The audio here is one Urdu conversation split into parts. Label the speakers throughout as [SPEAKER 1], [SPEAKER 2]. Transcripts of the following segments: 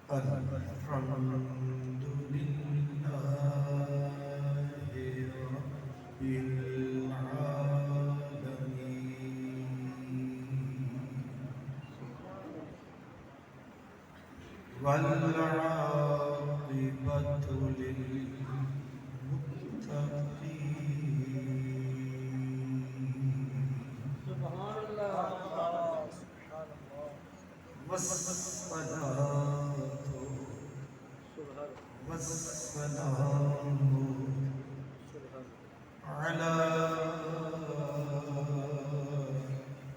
[SPEAKER 1] الحمد لله رب العالمين والعاقبة للمتقين
[SPEAKER 2] سبحان اللہ سبحان اللہ
[SPEAKER 1] والصلاة
[SPEAKER 2] سبحان
[SPEAKER 1] والسلام
[SPEAKER 2] سبحان
[SPEAKER 1] على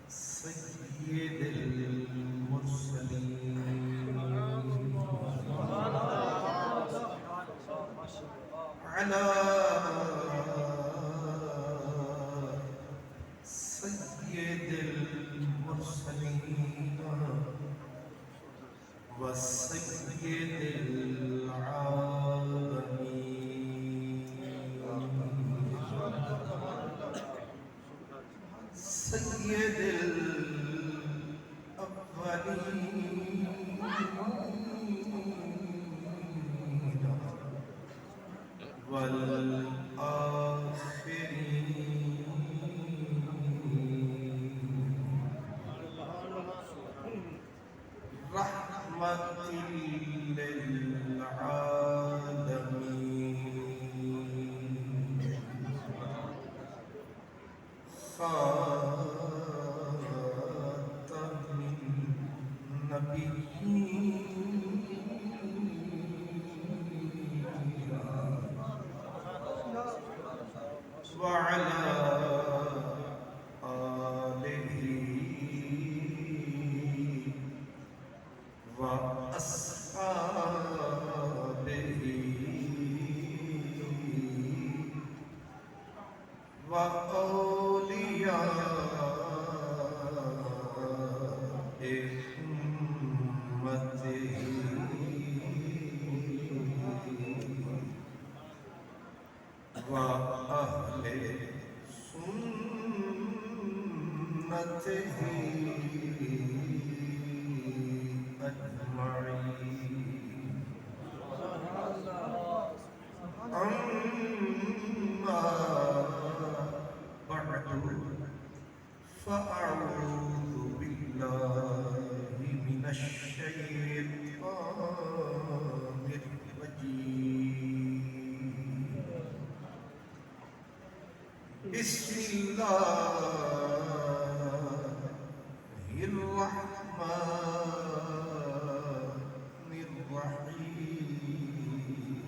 [SPEAKER 1] سيد المرسلين
[SPEAKER 2] سبحان اللہ سبحان اللہ ماشاء اللہ
[SPEAKER 1] على سيد المرسلين وسيد العالمين سيد الأولين والآخرين رحمة للعالمين خاتم النبيين وعلى آله وأصحابه وأولياء أمته وأهل سنته أجمعين أما بعد فأعوذ بالله من الشيطان الرجيم بسم الله الرحمن الرحيم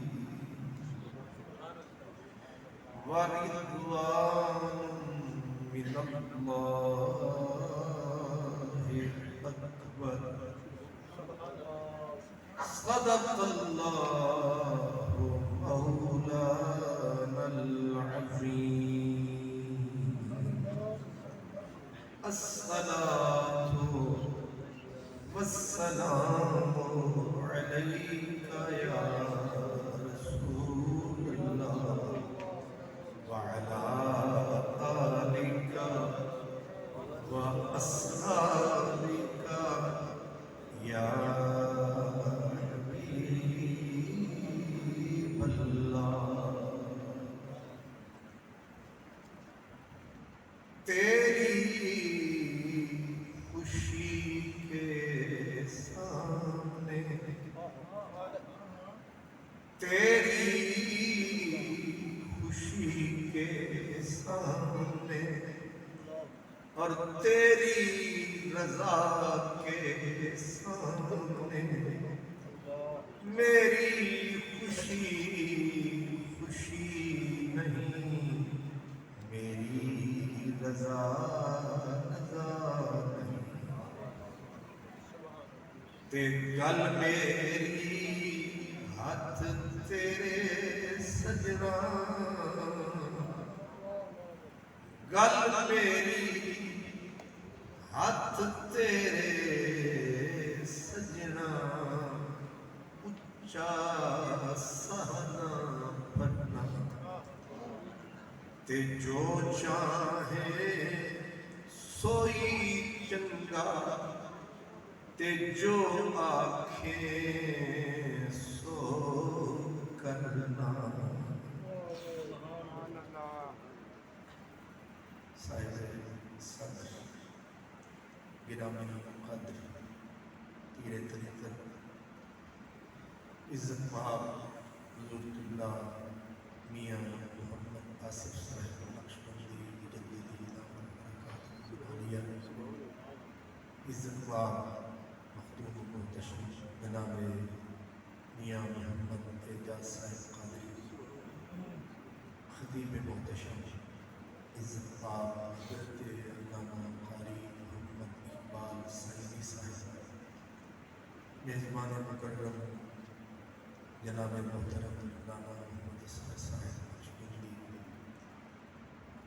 [SPEAKER 1] ورضوان من الله أكبر صدق الله مولانا العظيم الصلاة والسلام عليك يا رسول الله وعلى آلك وأصحابك يا حبيب الله تیری خوشی کے سامنے تیری خوشی کے سامنے اور تیری رضا کے سامنے میری خوشی خوشی نہیں میری رضا رضا نہیں تے گل میری ہاتھ تیرے سجنا گل میری ہاتھ تیرے سجنا اچا سہنا بننا تے جو چاہے سوئی چنگا تے جو آکھے صاحب صدر گرامی قدر پیر طریقت عزت مآب حضور قبلہ میاں محمد آصف صاحب نقشبندی مجددی دامن برکاتہ عالیہ، عزت مآب مخدوم محتشم جناب میاں محمد اعجاز صاحب قادری، خطیب محتشم عزت مآب حضرت علامہ قاری محمد اقبال سعیدی صاحب، میزبان مکرم جناب محترم علامہ محمد اسحاق صاحب نقشبندی،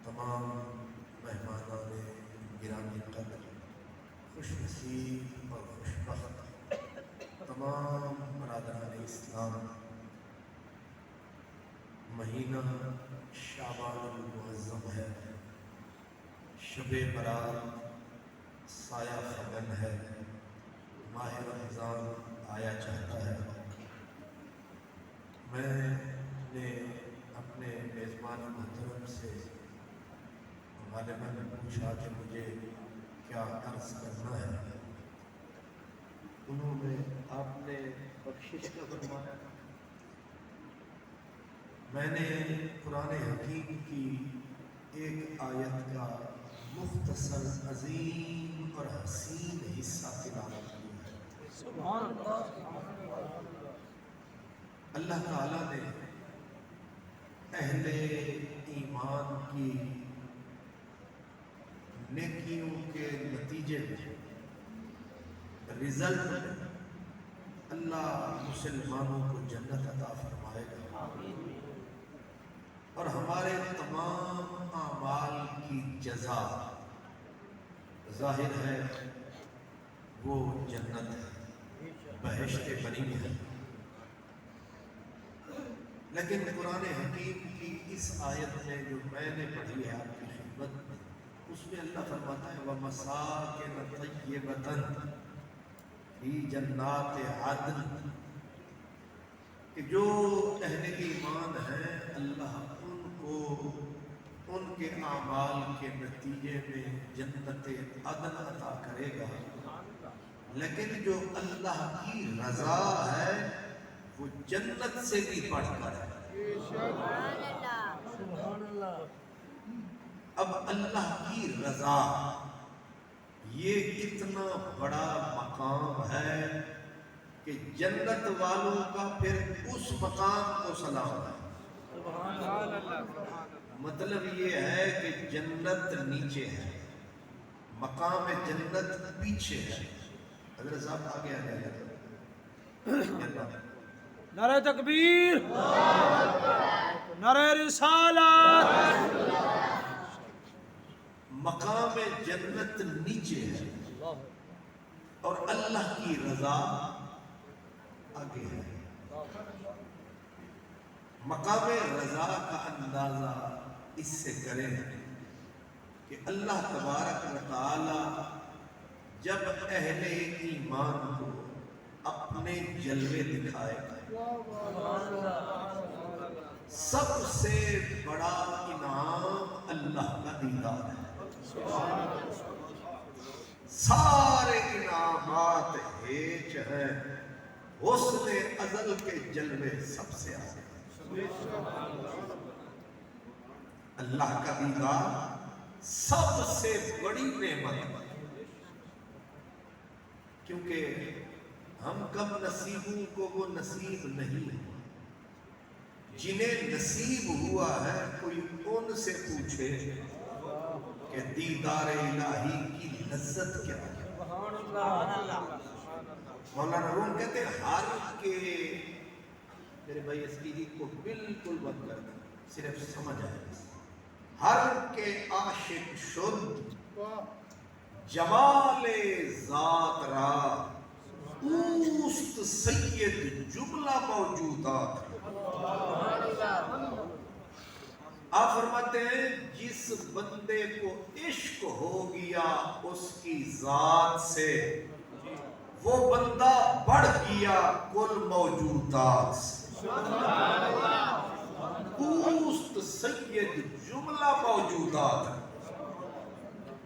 [SPEAKER 1] تمام مہمانان گرامی قدر، خوش نصیب اور خوش بخت تمام برادران اسلام، مہینہ شعبان المعظم ہے، شب برات سایہ فگن ہے، ماہ رمضان آیا چاہتا ہے۔ میں نے اپنے میزبان محترم سے غالباً پوچھا کہ مجھے کیا عرض کرنا ہے، انہوں نے آپ نے بخشش کا فرمایا، میں نے قرآن حکیم کی ایک آیت کا مختصر عظیم اور حسین حصہ تلاوت کیا ہے۔
[SPEAKER 2] سبحان اللہ۔
[SPEAKER 1] اللہ تعالیٰ نے اہل ایمان کی نیکیوں کے نتیجے میں رزلٹ میں اللہ مسلمانوں کو جنت عطا فرمائے گا، اور ہمارے تمام اعمال کی جزا ظاہر ہے وہ جنت ہے، بہشت بنی ہے۔ لیکن قرآن حکیم کی اس آیت میں جو میں نے پڑھی ہے آپ کی خدمت میں، اس میں اللہ فرماتا ہے وَمَسَاكِنَ طَيِّبَةً فِي جَنَّاتِ عَدْنٍ، کہ جو اہل ایمان ہیں اللہ ان کو ان کے اعمال کے نتیجے میں جنت عدن عطا کرے گا، لیکن جو اللہ کی رضا ہے وہ جنت سے بھی بڑھ کر ہے۔
[SPEAKER 2] سبحان اللہ۔
[SPEAKER 1] اب اللہ کی رضا یہ کتنا بڑا مقام ہے کہ جنت والوں کا پھر اس مقام کو سلام ہے۔
[SPEAKER 2] سبحان اللہ۔
[SPEAKER 1] مطلب یہ ہے کہ جنت نیچے ہے، مقام جنت پیچھے ہے۔ حضرت صاحب آگے آ جائے
[SPEAKER 2] نعرہ تکبیر، نعرہ رسالت۔
[SPEAKER 1] مقام جنت نیچے ہے اور اللہ کی رضا آگے ہے۔ مقام رضا کا اندازہ اس سے کریں کہ اللہ تبارک و تعالی جب اہل ایمان کو اپنے جلوے دکھائے گا، سب سے بڑا انعام اللہ کا دیدار ہے۔ سارے انعامات ہیچ ہیں، حسن ازل کے جلوے سب سے آگے۔ اللہ کا دیدار سب سے بڑی نعمت ہے، کیونکہ ہم کم نصیبوں کو وہ نصیب نہیں ہے جنہیں نصیب ہوا ہے۔ کوئی ان سے پوچھے کہ دیدار الہی کی لذت کیا ہے۔ مولانا روم کہتے ہیں ہر کے، میرے بھائی اسکیری کو بالکل بند کر دیں، صرف سمجھ آئے، ہر کے عاشق شد جمال ذات را اوست سید جملہ موجودات۔ آپ فرماتے ہیں جس بندے کو عشق ہو گیا اس کی ذات سے، وہ بندہ بڑھ گیا کل موجودات سے۔ اوست سید جملہ موجودات۔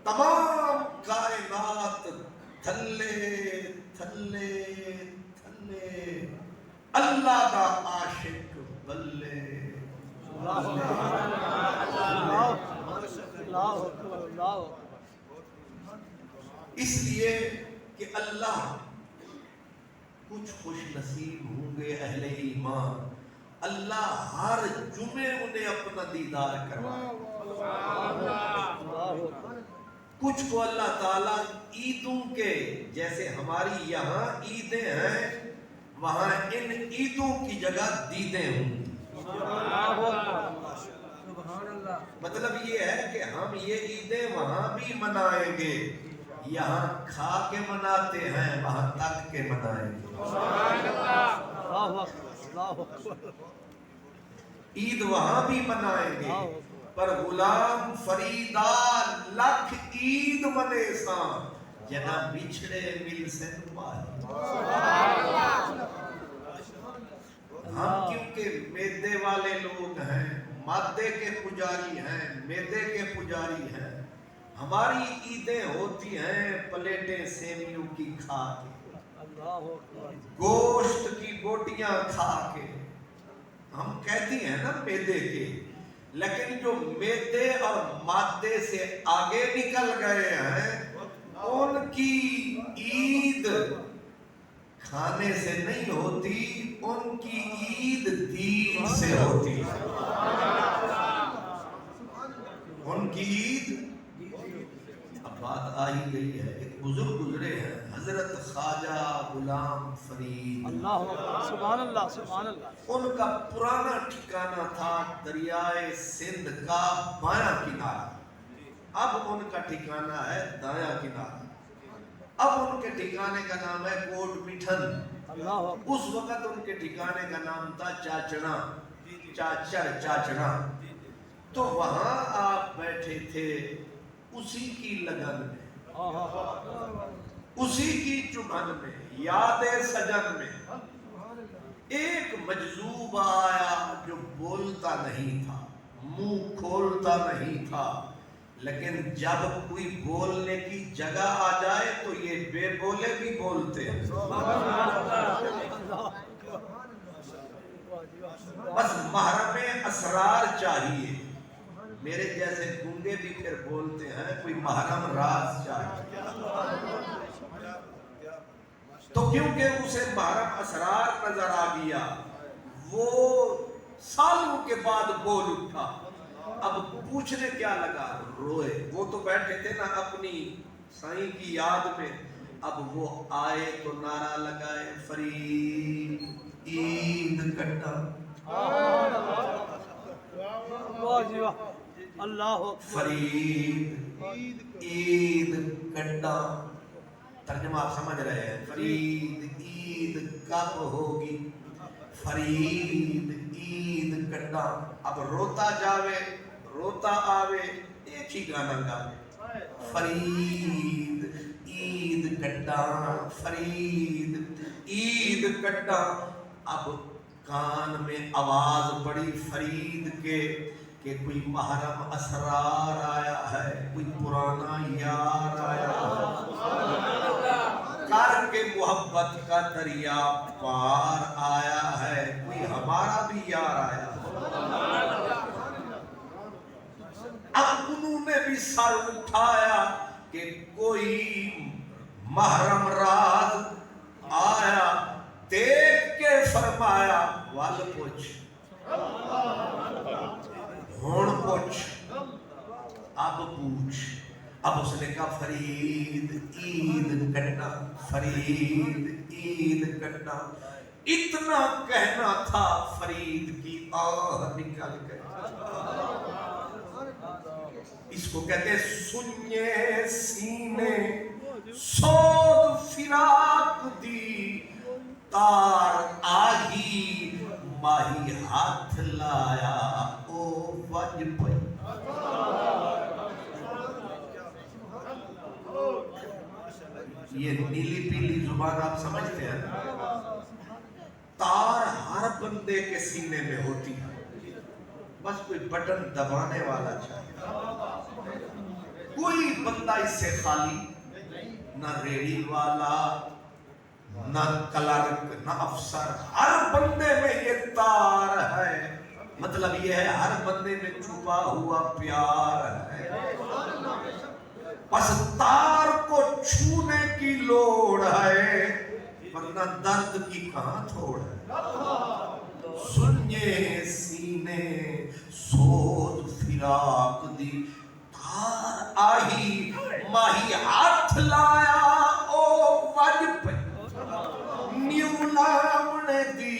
[SPEAKER 1] تمام کائنات تھلے تھلے تھلے اللہ دا عاشق بلے اس لیے کہ اللہ کچھ خوش نصیب ہوں گے اہل ایمان، اللہ ہر جمعے انہیں اپنا دیدار کروائے. کچھ کو اللہ تعالیٰ عیدوں کے، جیسے ہماری یہاں عیدیں ہیں، وہاں ان عیدوں کی جگہ دیدیں ہوں گی. مطلب یہ ہے کہ ہم یہ عیدیں وہاں بھی منائیں گے، یہاں کھا کے مناتے ہیں وہاں تک کے منائیں گے. عید وہاں بھی منائیں گے، پر غلام فریدا لکھ عید منے سان جنا بچھڑے مل سے پائی. ہم کیونکہ میدے والے لوگ ہیں، مادے کے پجاری ہیں، میدے کے پجاری ہیں، ہماری عیدیں ہوتی ہیں پلیٹیں سیمیوں کی کھا کے، گوشت کی بوٹیاں کھا کے. ہم کہتی ہیں نا میدے کے، لیکن جو میدے اور مادے سے آگے نکل گئے ہیں ان کی عید کھانے سے نہیں ہوتی، ان کی عید دین سے ہوتی. ان کی عید، اب بات آئی گئی ہے، ایک بزرگ گزرے ہیں حضرت خواجہ غلام فرید،
[SPEAKER 2] سبحان اللہ سبحان اللہ.
[SPEAKER 1] ان کا پرانا ٹھکانہ تھا دریائے سندھ کا بایاں کنارہ، اب ان کا ٹھکانہ ہے دایاں کنارہ. اب ان کے ٹھکانے کا نام ہے کوٹ مٹھن. اس وقت ان کے ٹھکانے کا نام تھا چاچڑا، چاچڑا. تو وہاں آپ بیٹھے تھے اسی کی لگن میں، اسی کی چبھن میں، یاد سجن میں. ایک مجذوب آیا جو بولتا نہیں تھا، منہ کھولتا نہیں تھا، لیکن جب کوئی بولنے کی جگہ آ جائے تو یہ بے بولے بھی بولتے ہیں. بس محرم اسرار چاہیے. میرے جیسے گنگے بھی پھر بولتے ہیں، کوئی محرم راز چاہیے. تو کیونکہ اسے محرم اسرار نظر آ گیا، وہ سالوں کے بعد بول اٹھا. اب پوچھنے کیا لگا، روئے. وہ تو بیٹھے تھے نا اپنی سائیں کی یاد میں. اب وہ آئے تو نعرہ لگائے، فرید عید کٹا، فرید عید کٹا. ترجمہ آپ سمجھ رہے ہیں، فرید عید کب ہوگی، فرید عید کٹا. اب روتا جاوے روتا آوے ایک ہی گانا گاوے، فرید عید کٹا، فرید عید کٹا. اب کان میں آواز پڑی فرید کے کہ کوئی محرم اسرار آیا ہے، کوئی پرانا یار آیا ہے، کر کے محبت کا دریا پار آیا ہے، کوئی ہمارا بھی یار آیا ہے. اب انہوں نے بھی سر اٹھایا کہ کوئی محرم راز آیا. دیکھ کے فرمایا وال پوچھ، ہون پوچھ، اب پوچھ. اب اس نے کہا فرید عید کٹا، فرید عید کٹا. اتنا کہنا تھا، فرید کی آہ نکل گئی. اس کو کہتے سنیے سینے سود فراق دی، تار آہی ماہی ہاتھ لایا او وج پئی. یہ نیلی پیلی زبان آپ سمجھتے ہیں، تار ہر بندے کے سینے میں ہوتی ہے، بس کوئی بٹن دبانے والا چاہیے. کوئی بندہ اس سے خالی نہ ریڑی والا نہ کلرک نہ افسر، ہر بندے میں یہ تار ہے، مطلب یہ ہے ہر بندے میں چھپا ہوا پیار ہے، پس تار کو چھونے کی لوڑ ہے، ورنہ درد کی کہاں تھوڑ ہے، سنجے سینے سوز فراق دی تار آہی ماہی ہاتھ لایا او وج پہ نیو لامنے دی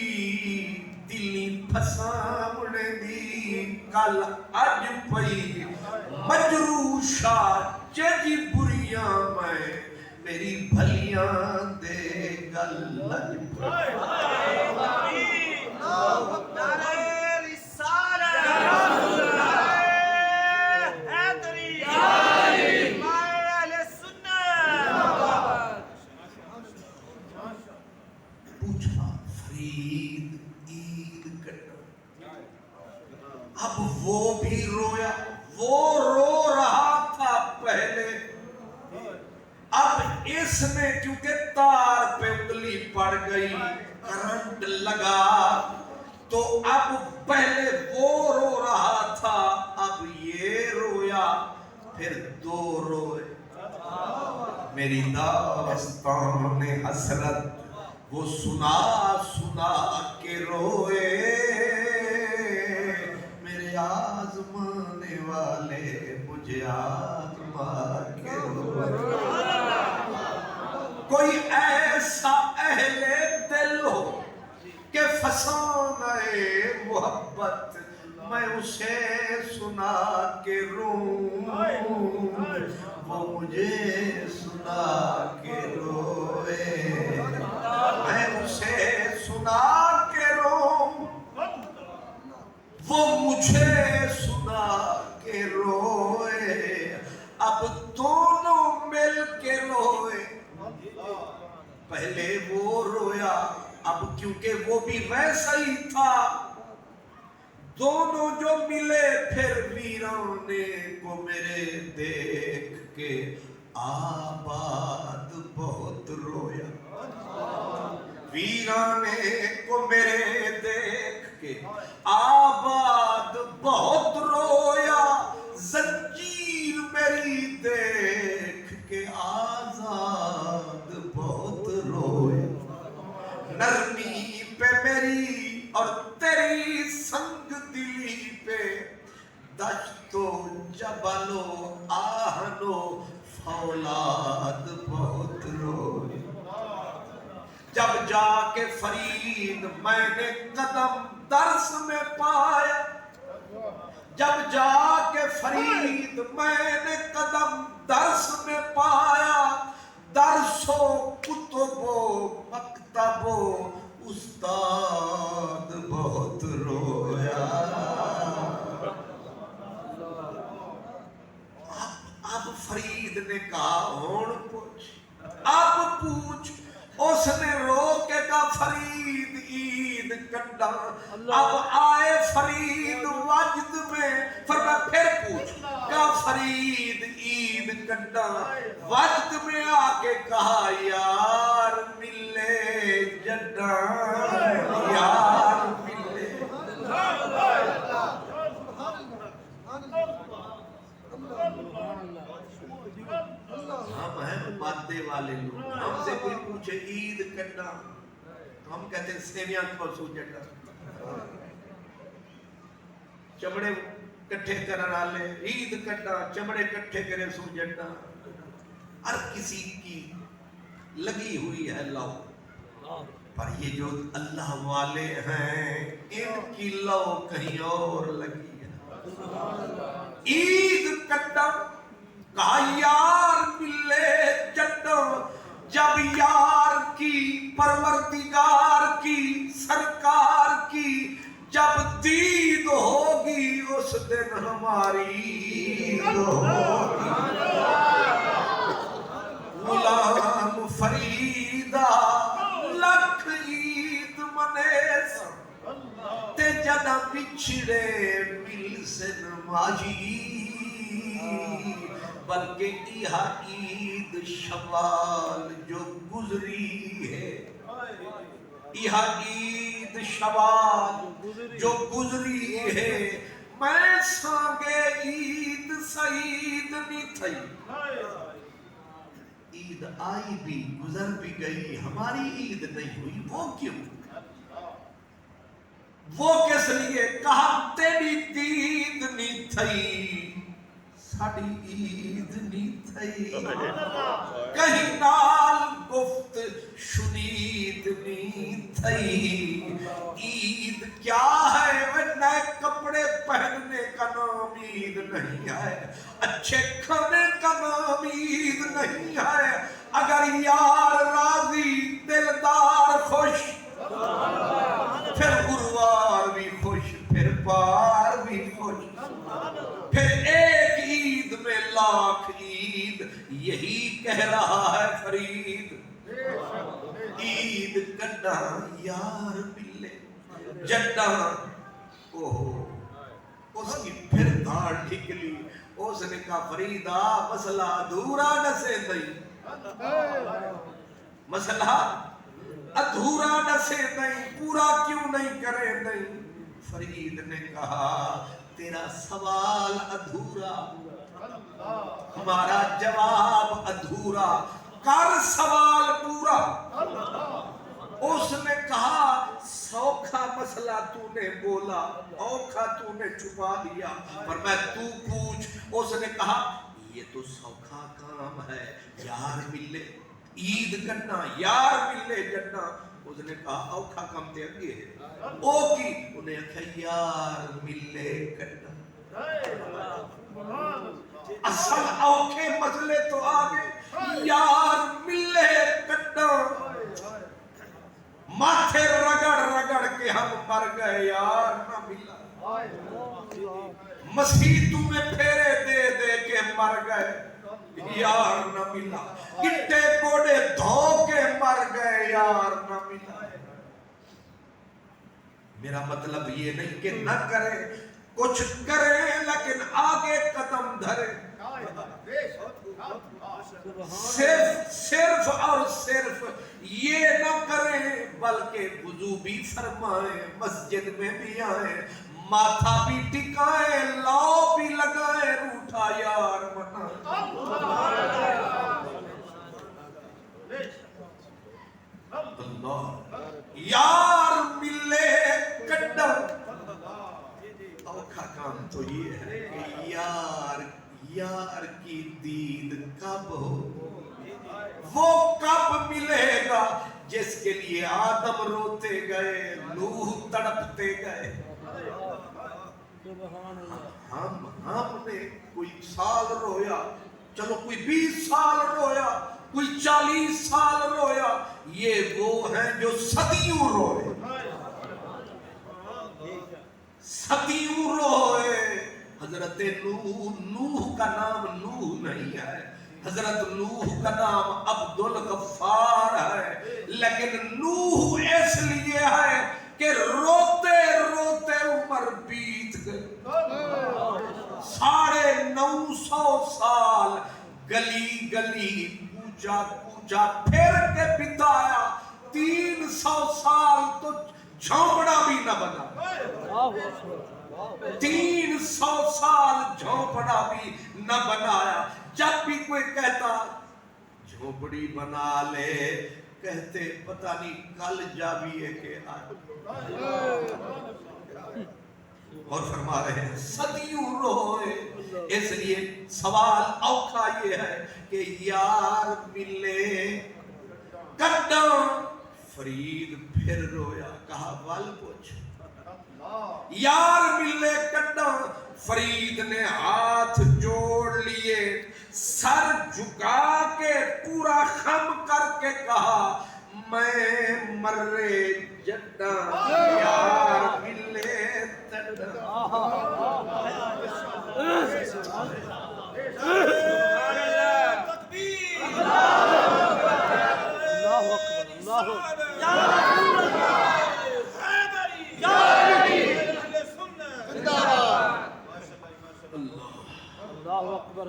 [SPEAKER 1] دلی پھسامنے دی کل اج پئی مجروشا چیجی بریاں میں میری بھلیاں دے گل لج پئی اب وہ بھی رویا، وہ رو رہا تھا پہلے، اب اس نے کیونکہ تار پہ انگلی پڑ گئی کرنٹ لگا تو اب پہلے وہ رو رہا تھا، اب یہ رویا، پھر دو روئے، میری داستان حسرت وہ سنا سنا کے روئے، آزمانے والے مجھے آزما کے روئے، کوئی ایسا اہل دل ہو کہ فسانہ محبت میں اسے سنا کے روں، وہ مجھے سنا کے روئے، میں اسے سنا کے روں، وہ مجھے سنا کے روئے، اب دونوں مل کے روئے، پہلے وہ رویا، اب کیونکہ وہ بھی ویسا ہی تھا، دونوں جو ملے پھر ویرانے کو میرے دیکھ کے آباد بہت رویا، ویرانے کو میرے دیکھ کے آباد بہت رویا، زنجیر میری دیکھ کے آزاد بہت رویا، نرمی پہ میری اور تیری سنگ دلی پہ دشت و جبل و آہن و فولاد بہت رویا، جب جا کے فرید میں نے قدم درس میں پایا، جب جا کے فرید میں نے قدم درس میں پایا، درس و کتب و مکتب و استاد بہت رویا، اب فرید نے کہا ہون پوچھ، اب پوچھ، اس نے رو کے کہا فرید عید کڈا، اب آئے فرید وجد میں، فرمایا پھر پوچھ، کہا فرید عید کڈا، وجد میں آکے کہا یار ملے جڈا، یار ملے، ہم ہیں مادے والے لوگ، ہم سے کوئی پوچھے عید کڈا تو ہم کہتے ہیں سیویاں کھوسو جڈا، چمڑے کٹھے کرن والے عید کڈا، چمڑے کٹھے کرے سو جڈا، ہر کسی کی لگی ہوئی ہے لو، پر یہ جو اللہ والے ہیں ان کی لو کہیں اور لگی ہے، عید کڈا کہا یار ملے جڈا، جب یار کی پروردگار کی سرکار کی جب دید ہوگی اس دن ہماری عید ہوگی، غلام فریدہ لکھ عید منے تے جدہ بچھڑے مل سے نماجی، بلکہ یہ عید شوال جو گزری ہے، یہ عید شوال جو گزری ہے، میں سانگے عید سعید نہیں تھی۔ عید آئی بھی گزر بھی گئی، ہماری عید نہیں ہوئی، وہ کیوں؟ وہ کس لیے؟ کہا تیری دید نہیں تھی، ساڑی عید نہیں تھی، کہیں نال گفت شنید نہیں تھی۔ عید کیا ہے؟ وہ نئے کپڑے پہننے کا نام عید نہیں ہے، اچھے کھانے کا نام عید نہیں ہے، اگر یار راضی دلدار خوش، پھر گروار بھی خوش، پھر پار بھی خوش، پھر ایک عید میں لاکھ عید، یہی کہہ رہا ہے فرید۔ عید کڈا یار ملے جڈا، اوہو اس کی پھر دھاڑ نکلی، اس نے کہا فریدہ مسئلہ ادھورا نسے دئی، مسئلہ ادھورا نسے دئی، پورا کیوں نہیں کرے دئی؟ فرید نے کہا تیرا سوال ادھورا، ہمارا جواب ادھورا، کر سوال پورا۔ اس نے کہا سوکھا مسئلہ تو نے بولا، اوکھا تو نے چھپا دیا، پر میں تو پوچھ۔ اس نے کہا یہ تو سوکھا کام ہے، یار ملے عید کرنا، یار ملے جنا۔ اس نے کہا اوکھا کام تے اگے ہے، او کی؟ انہیں کہا یار ملے کرنا، اصل اوکھے مسئلے تو آگے، یار ملے کرنا۔ ماتھے رگڑ رگڑ کے ہم مر گئے، یار نہ ملا، مسیح تمہیں پھیرے دے دے کے مر گئے، یار نہ ملا، گٹے کوڑے دھو کے مر گئے، یار نہ ملا۔ میرا مطلب یہ نہیں کہ نہ کرے، کچھ کرے لیکن آگے قدم دھرے، صرف اور صرف یہ نہ کریں بلکہ وضو بھی فرمائیں، مسجد میں بھی آئیں، ماتھا بھی ٹکائیں، لاؤ بھی لگائیں، روٹھا یار منائیں۔ اللہ یار ملے کڈا، اوکھا کام تو یہ ہے کہ یار کی دید کب ہو، وہ کب ملے گا جس کے لیے آدم روتے گئے، نوح تڑپتے گئے۔ ہم نے کوئی سال رویا، چلو کوئی 20 سال رویا، کوئی 40 سال رویا، یہ وہ ہیں جو صدیوں روئے، صدیوں روئے۔ حضرت نوح کا نام نوح نہیں ہے، حضرت نوح کا نام عبد الغفار ہے، لیکن نوح اس لیے ہے کہ روتے روتے عمر بیت گئی، 950 سال گلی گلی کوچا کوچا پھر کے بتایا، 300 سال تو جھونپڑا بھی نہ بنا، 300 سال جھونپڑا بھی نہ بنایا۔ جب بھی کوئی کہتا جھونپڑی بنا لے، کہتے پتہ نہیں کل جاویے کہ آج، اور فرما رہے ہیں صدیوں روئے۔ اس لیے سوال اوکھا یہ ہے کہ یار ملے کڈا، فرید پھر رویا، کہا ول پوچھ، یار ملے کڈا۔ فرید نے ہاتھ جوڑ لیے، سر جھکا کے پورا خم کر کے کہا میں مرے جڈا، یار ملے تڈا۔
[SPEAKER 2] اللہ اکبر۔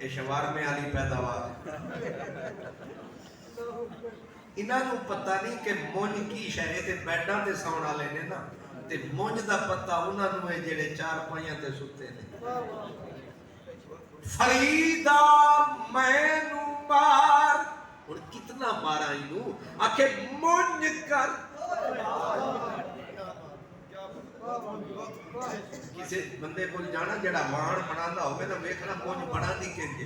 [SPEAKER 1] یہ شوارمے والی پیداوار انہاں نوں پتہ نہیں کہ مونج کی شے تے بیڈاں تے ساؤن والے نے نا تے مونج دا پتہ انہاں نوں ہے جڑے چار پائیاں تے ستے نے فریدا مینوں مار ہن کتنا مارا اینوں آکھے مونج کر کسی بندے کو جانا جڑا وان بناندا ہوے نا ویکھنا مونج بناندی کینجے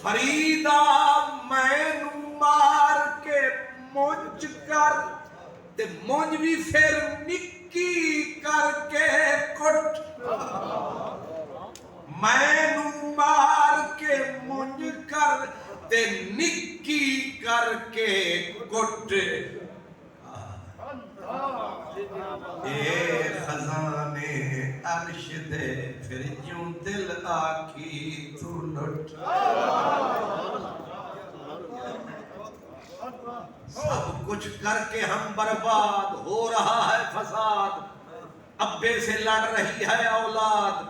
[SPEAKER 1] فریدا مینوں مار کے مونج کر تے مونج بھی پھر نکی کر کے کٹ مینوں مار کے مونج کر تے نکی کر کے کٹ اے خزانے عرش دے پھر جوں دل آکھی تو لٹ سب کچھ کر کے ہم برباد ہو رہا ہے فساد ابے سے لڑ رہی ہے اولاد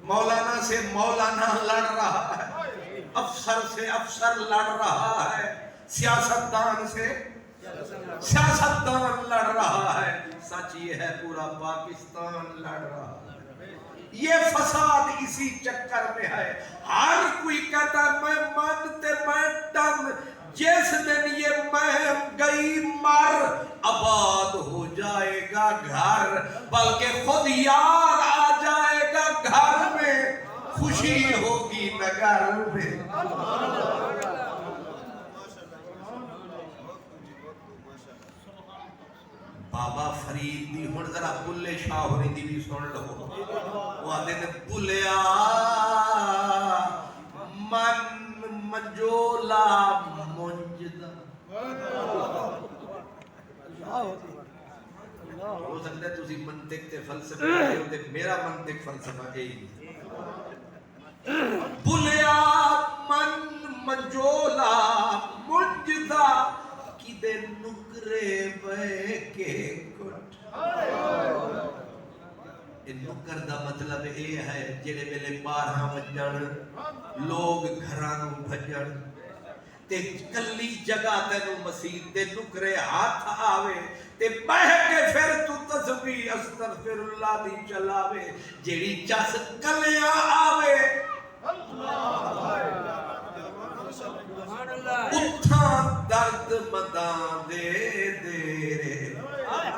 [SPEAKER 1] مولانا سے مولانا لڑ رہا ہے افسر سے افسر لڑ رہا ہے سیاستدان سے سیاستدان لڑ رہا ہے سچ یہ ہے پورا پاکستان لڑ رہا ہے یہ فساد اسی چکر میں ہے ہر کوئی کہتا ہے میں مانتے میں ڈن جس دن یہ مہم گئی مر آباد ہو جائے گا گھر بلکہ خود یار آ جائے گا گھر میں خوشی ہوگی نگر میں بابا فرید دی ہن ذرا بلے شاہ ہوری دی بھی سن لو وہ آدھے نے بلیا من منجولا منجدہ ہو سکتا ہے تسی منطق تے فلسفہ آئے ہو تے میرا منطق فلسفہ ہے ہی بلیا من منجولا منجدہ کی دے نکرے بے کے کٹ نکر دا مطلب اے ہے جڑے ویلے 12 بجن لوگ گھرانوں بھجن تے کلی جگہ تینوں مسیح دے نکرے ہاتھ آوے تے بہ کے پھر تو تسبیح استغفر اللہ دی چلاوے جیڑی چس کلیاں آوے اٹھاں درد مداں دے دے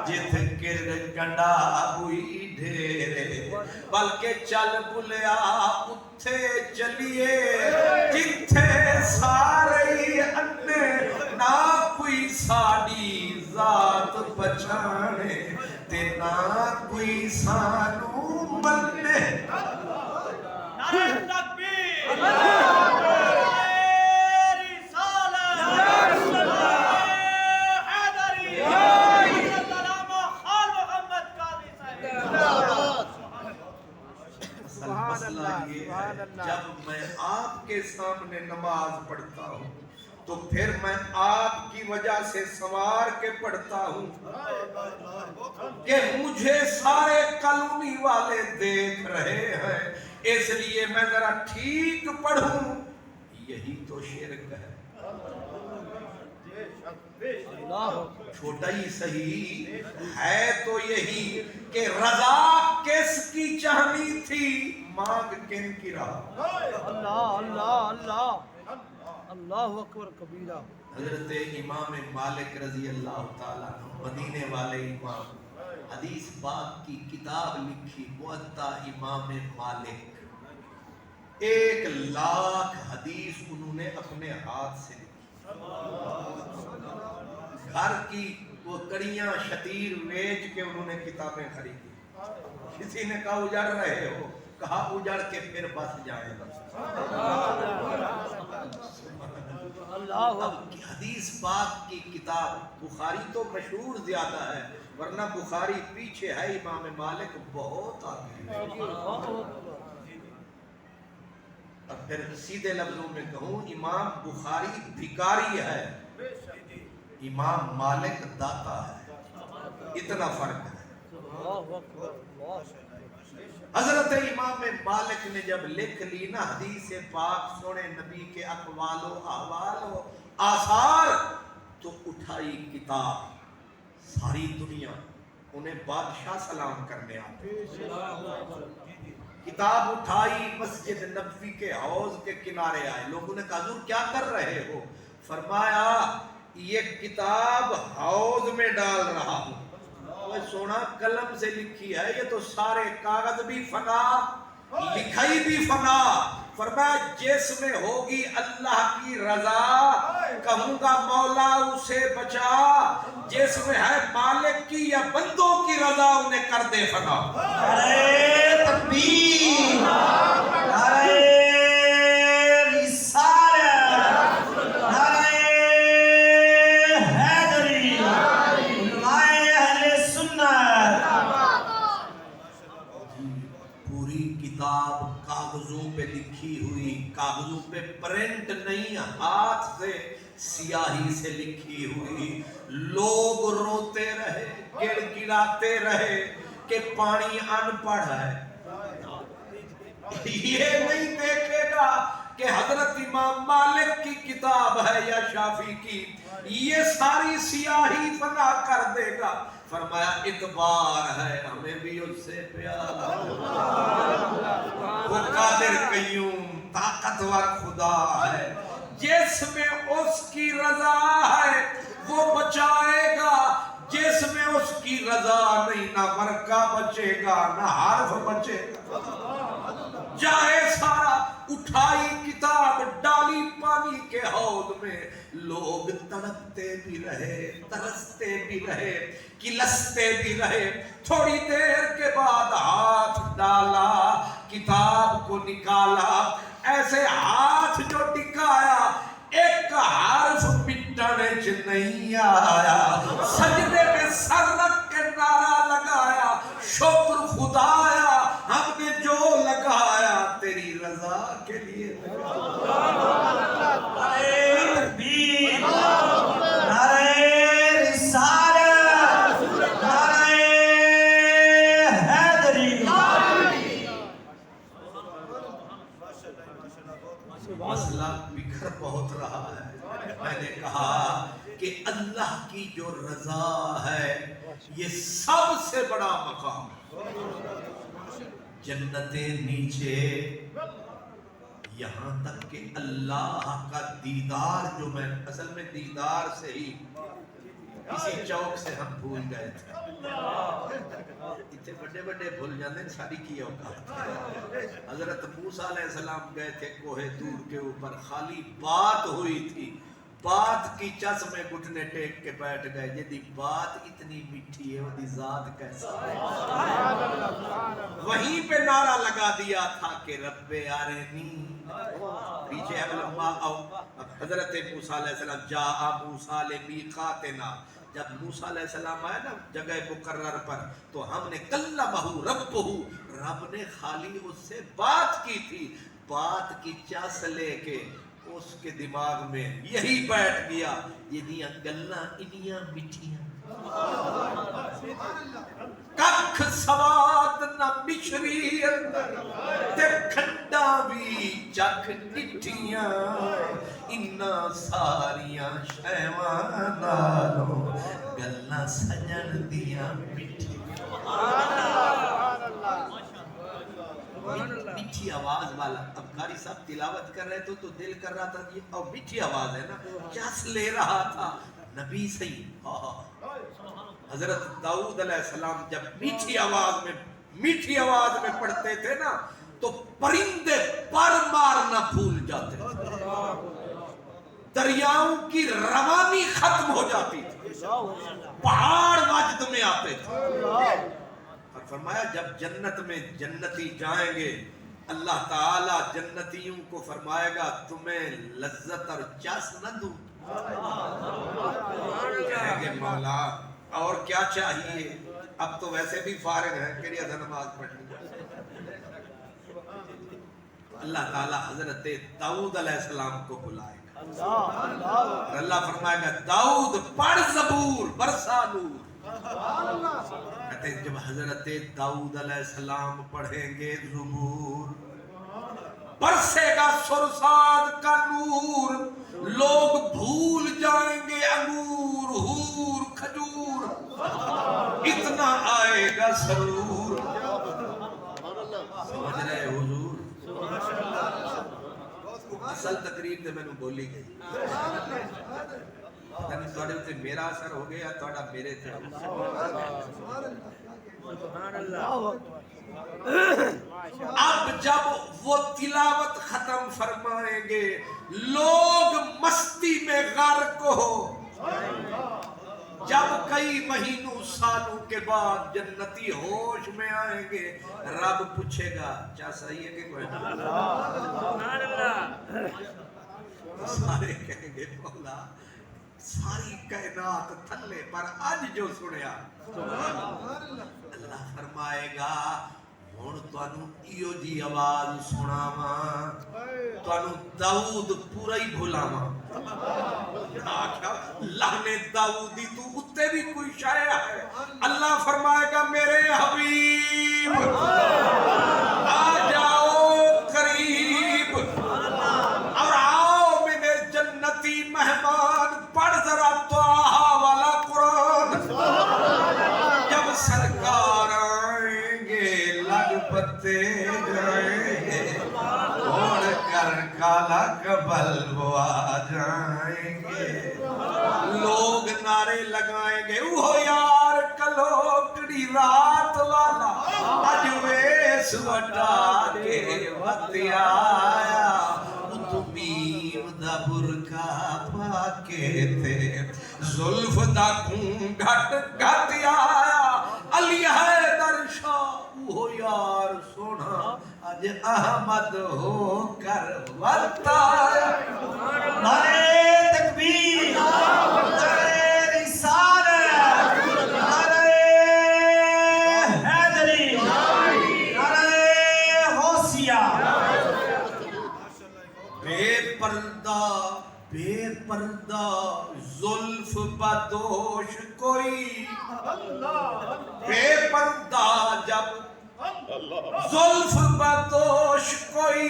[SPEAKER 1] جت کر کنڈا ہوئی ڈھیرے بلکہ چل بلیا اتھے چلیے جتھے سارے انے نہ کوئی ساڑی ذات پچھانے تے نہ کوئی سانو ملنے
[SPEAKER 2] نعرہ تکبیر
[SPEAKER 1] جب میں آپ کے سامنے نماز پڑھتا ہوں تو پھر میں آپ کی وجہ سے سوار کے پڑھتا ہوں کہ مجھے سارے کالونی والے دیکھ رہے ہیں اس لیے میں ذرا ٹھیک پڑھوں یہی تو شرک ہے چھوٹا ہی صحیح ہے تو یہی کہ رضا کس کی چاہنی تھی مانگ کن کی رہا
[SPEAKER 2] اللہ اللہ اللہ اللہ اکبر کبیرہ
[SPEAKER 1] حضرت امام مالک رضی اللہ تعالیٰ مدینے والے امام حدیث پاک کی کتاب لکھی موطا امام مالک 1,00,000 حدیث انہوں نے اپنے ہاتھ سے لکھی گھر کی وہ کڑیاں شتیر ویچ کے انہوں نے کتابیں خریدی کسی نے کہا اجڑ رہے ہو کہا اجڑ کے پھر بس جائے اب حدیث پاک کی کتاب بخاری تو مشہور زیادہ ہے ورنہ بخاری پیچھے ہے امام مالک بہت آگے اب پھر سیدھے لفظوں میں کہوں امام بخاری بھکاری ہے امام مالک داتا ہے اتنا فرق ہے حضرت امام مالک نے جب لکھ لی نا حدیث پاک سونے نبی کے اقوال و احوال و آثار، تو اٹھائی کتاب، ساری دنیا انہیں بادشاہ سلام کرنے آتے، کتاب اٹھائی مسجد نبوی کے حوض کے کنارے آئے، لوگوں نے کہا حضور کیا کر رہے ہو؟ فرمایا یہ کتاب حوض میں ڈال رہا ہوں، سونا قلم سے لکھی ہے، یہ تو سارے کاغذ بھی فنا، لکھائی بھی فنا، فرمایا جس میں ہوگی اللہ کی رضا کہوں گا مولا اسے بچا، جس میں ہے مالک کی یا بندوں کی رضا انہیں کر دے فنا۔
[SPEAKER 3] نعرہ تکبیر، نعرہ رسالت، نعرہ حیدری، علماء اہل سنت۔
[SPEAKER 1] پوری کتاب کاغذوں پہ لکھی ہوئی، کاغذوں پہ پرنٹ نہیں، ہاتھ سے سیاہی سے لکھی ہوئی، لوگ روتے رہے، گڑ گڑاتے رہے کہ پانی ان پڑھ ہے، یہ نہیں دیکھے گا کہ حضرت امام مالک کی کتاب ہے یا شافعی کی، یہ ساری سیاہی فنا کر دے گا۔ فرمایا اعتبار ہے ہمیں بھی اس سے پیار، وہ قادر قیوم طاقتور خدا ہے، جس میں اس کی رضا ہے وہ بچائے گا، جس میں اس کی رضا نہیں نہ ورقہ بچے گا نہ حرف بچے گا۔ جائے سارا، اٹھائی کتاب ڈالی پانی کے حوض میں، لوگ تڑپتے بھی رہے، ترستے بھی رہے، کلستے بھی رہے، تھوڑی دیر کے بعد ہاتھ ڈالا، کتاب کو نکالا، ایسے ہاتھ جو ٹکایا ایک حرف مٹنے چ نہیں آیا، سجدے میں سر رکھ کے نعرہ لگایا، شکر خدایا ہم نے جو لگایا تیری رضا کے لیے
[SPEAKER 3] نعرہ تکبیر، نعرہ رسالت، نعرہ حیدری۔
[SPEAKER 1] مسئلہ بکھر بہت رہا ہے، میں نے کہا کہ اللہ کی جو رضا ہے یہ سب سے بڑا مقام ہے، جنتیں نیچے، یہاں تک کہ اللہ کا دیدار، جو میں اصل میں دیدار سے ہی کسی چوک سے ہم بھول گئے تھے، اتنے بڑے بڑے بھول جاتے ہیں، ساری کی اوقات۔ حضرت موسیٰ علیہ السلام گئے تھے کوہ طور کے اوپر، خالی بات ہوئی تھی، بات کی چس میں گھٹنے ٹیک کے بیٹھ گئے، جدی بات اتنی میٹھی ہے وہ دی ذات کیسا ہے، وہیں پہ نعرہ لگا دیا تھا کہ رب آرینی، پیچھے علماء حضرت موسیٰ علیہ السلام جاء موسیٰ لمیقاتنا، جب موسیٰ علیہ السلام آئے نا جگہ مقرر پر تو ہم نے کلمہ ربہ، رب نے خالی اس سے بات کی تھی، بات کی چس لے کے اس کے دماغ میں یہی بیٹھ گیا، یہ دیاں گلاں انیاں مٹھیاں، ککھ سواد نہ مشری اندر تے کھنڈا بھی چکھ ڈٹھیاں، انہاں ساریاں شیواں نالوں گلاں سجن دیاں مٹھیاں۔ میٹھی آواز والا، اب قاری صاحب تلاوت کر رہے تو دل کر رہا تھا یہ اور میٹھی آواز ہے نا، چس لے رہا تھا نبی سید۔ حضرت داؤد علیہ السلام جب میٹھی آواز میں پڑھتے تھے نا تو پرندے پر مارنا بھول جاتے تھے، دریاؤں کی روانی ختم ہو جاتی تھی، پہاڑ وجد میں آتے تھے۔ اور فرمایا جب جنت میں جنتی جائیں گے اللہ تعالیٰ جنتیوں کو فرمائے گا تمہیں لذت اور چس نہ دوں، کہیں گے مولا اور کیا چاہیے، اب تو ویسے بھی فارغ ہے، پھر یہ نماز پڑھنی۔ اللہ تعالیٰ حضرت داؤد علیہ السلام کو بلائے گا، اللہ فرمائے گا داؤد پڑھ زبور برسا نور. کہتے ہیں جب حضرت داؤد علیہ السلام پڑھیں گے زبور برسے گا سرساد کا نور, لوگ بھول جائیں گے انگور حور کھجور, اتنا آئے گا سرور. سمجھ رہے حضور؟ اصل تقریر تے میں نے بولی گئی یعنی تھوڑے تے میرا اثر ہو گیا تھوڑا میرے تے. اب جب وہ تلاوت ختم فرمائیں گے لوگ مستی میں غرق ہو, جب کئی مہینوں سالوں کے بعد جنتی ہوش میں آئیں گے رب پوچھے گا کیا صحیح ہے کہ کوئی سارے کہیں گے مولا ساری کائنات تھلے پر آج جو سنیا. اللہ فرمائے گا ہن تانوں ایو دی آواز سناواں, تانوں داؤد پورا ہی بھلاواں. آکھیا لانے داؤدی تو اتے بھی کوئی شے ہے. اللہ فرمائے گا میرے حبیب آ جاؤ قریب اور آؤ میرے جنتی مہمان, پڑھ ذرا طٰہٰ والا قرآن. جب سرکار آئیں گے لگ پتے جائیں گے, اوڑھ کر کالا کبل وہ آ جائیں گے. لوگ نعرے لگائیں گے وہ یار کلوکڑی رات والا اج ویس وٹا کے وقت آیا. تمیم دا برکا پا کے تے زلف دا خون گھٹ گھٹ آیا. علی حیدر شاہ وہ یار سونا اج احمد ہو کر وقت آیا.
[SPEAKER 3] نعرہ تکبیر, نعرہ رسالت, نعرہ حیدری, نعرہ غوثیہ.
[SPEAKER 1] بے پردہ زلف بدوش کوئی, بے پردہ جب زلف بدوش کوئی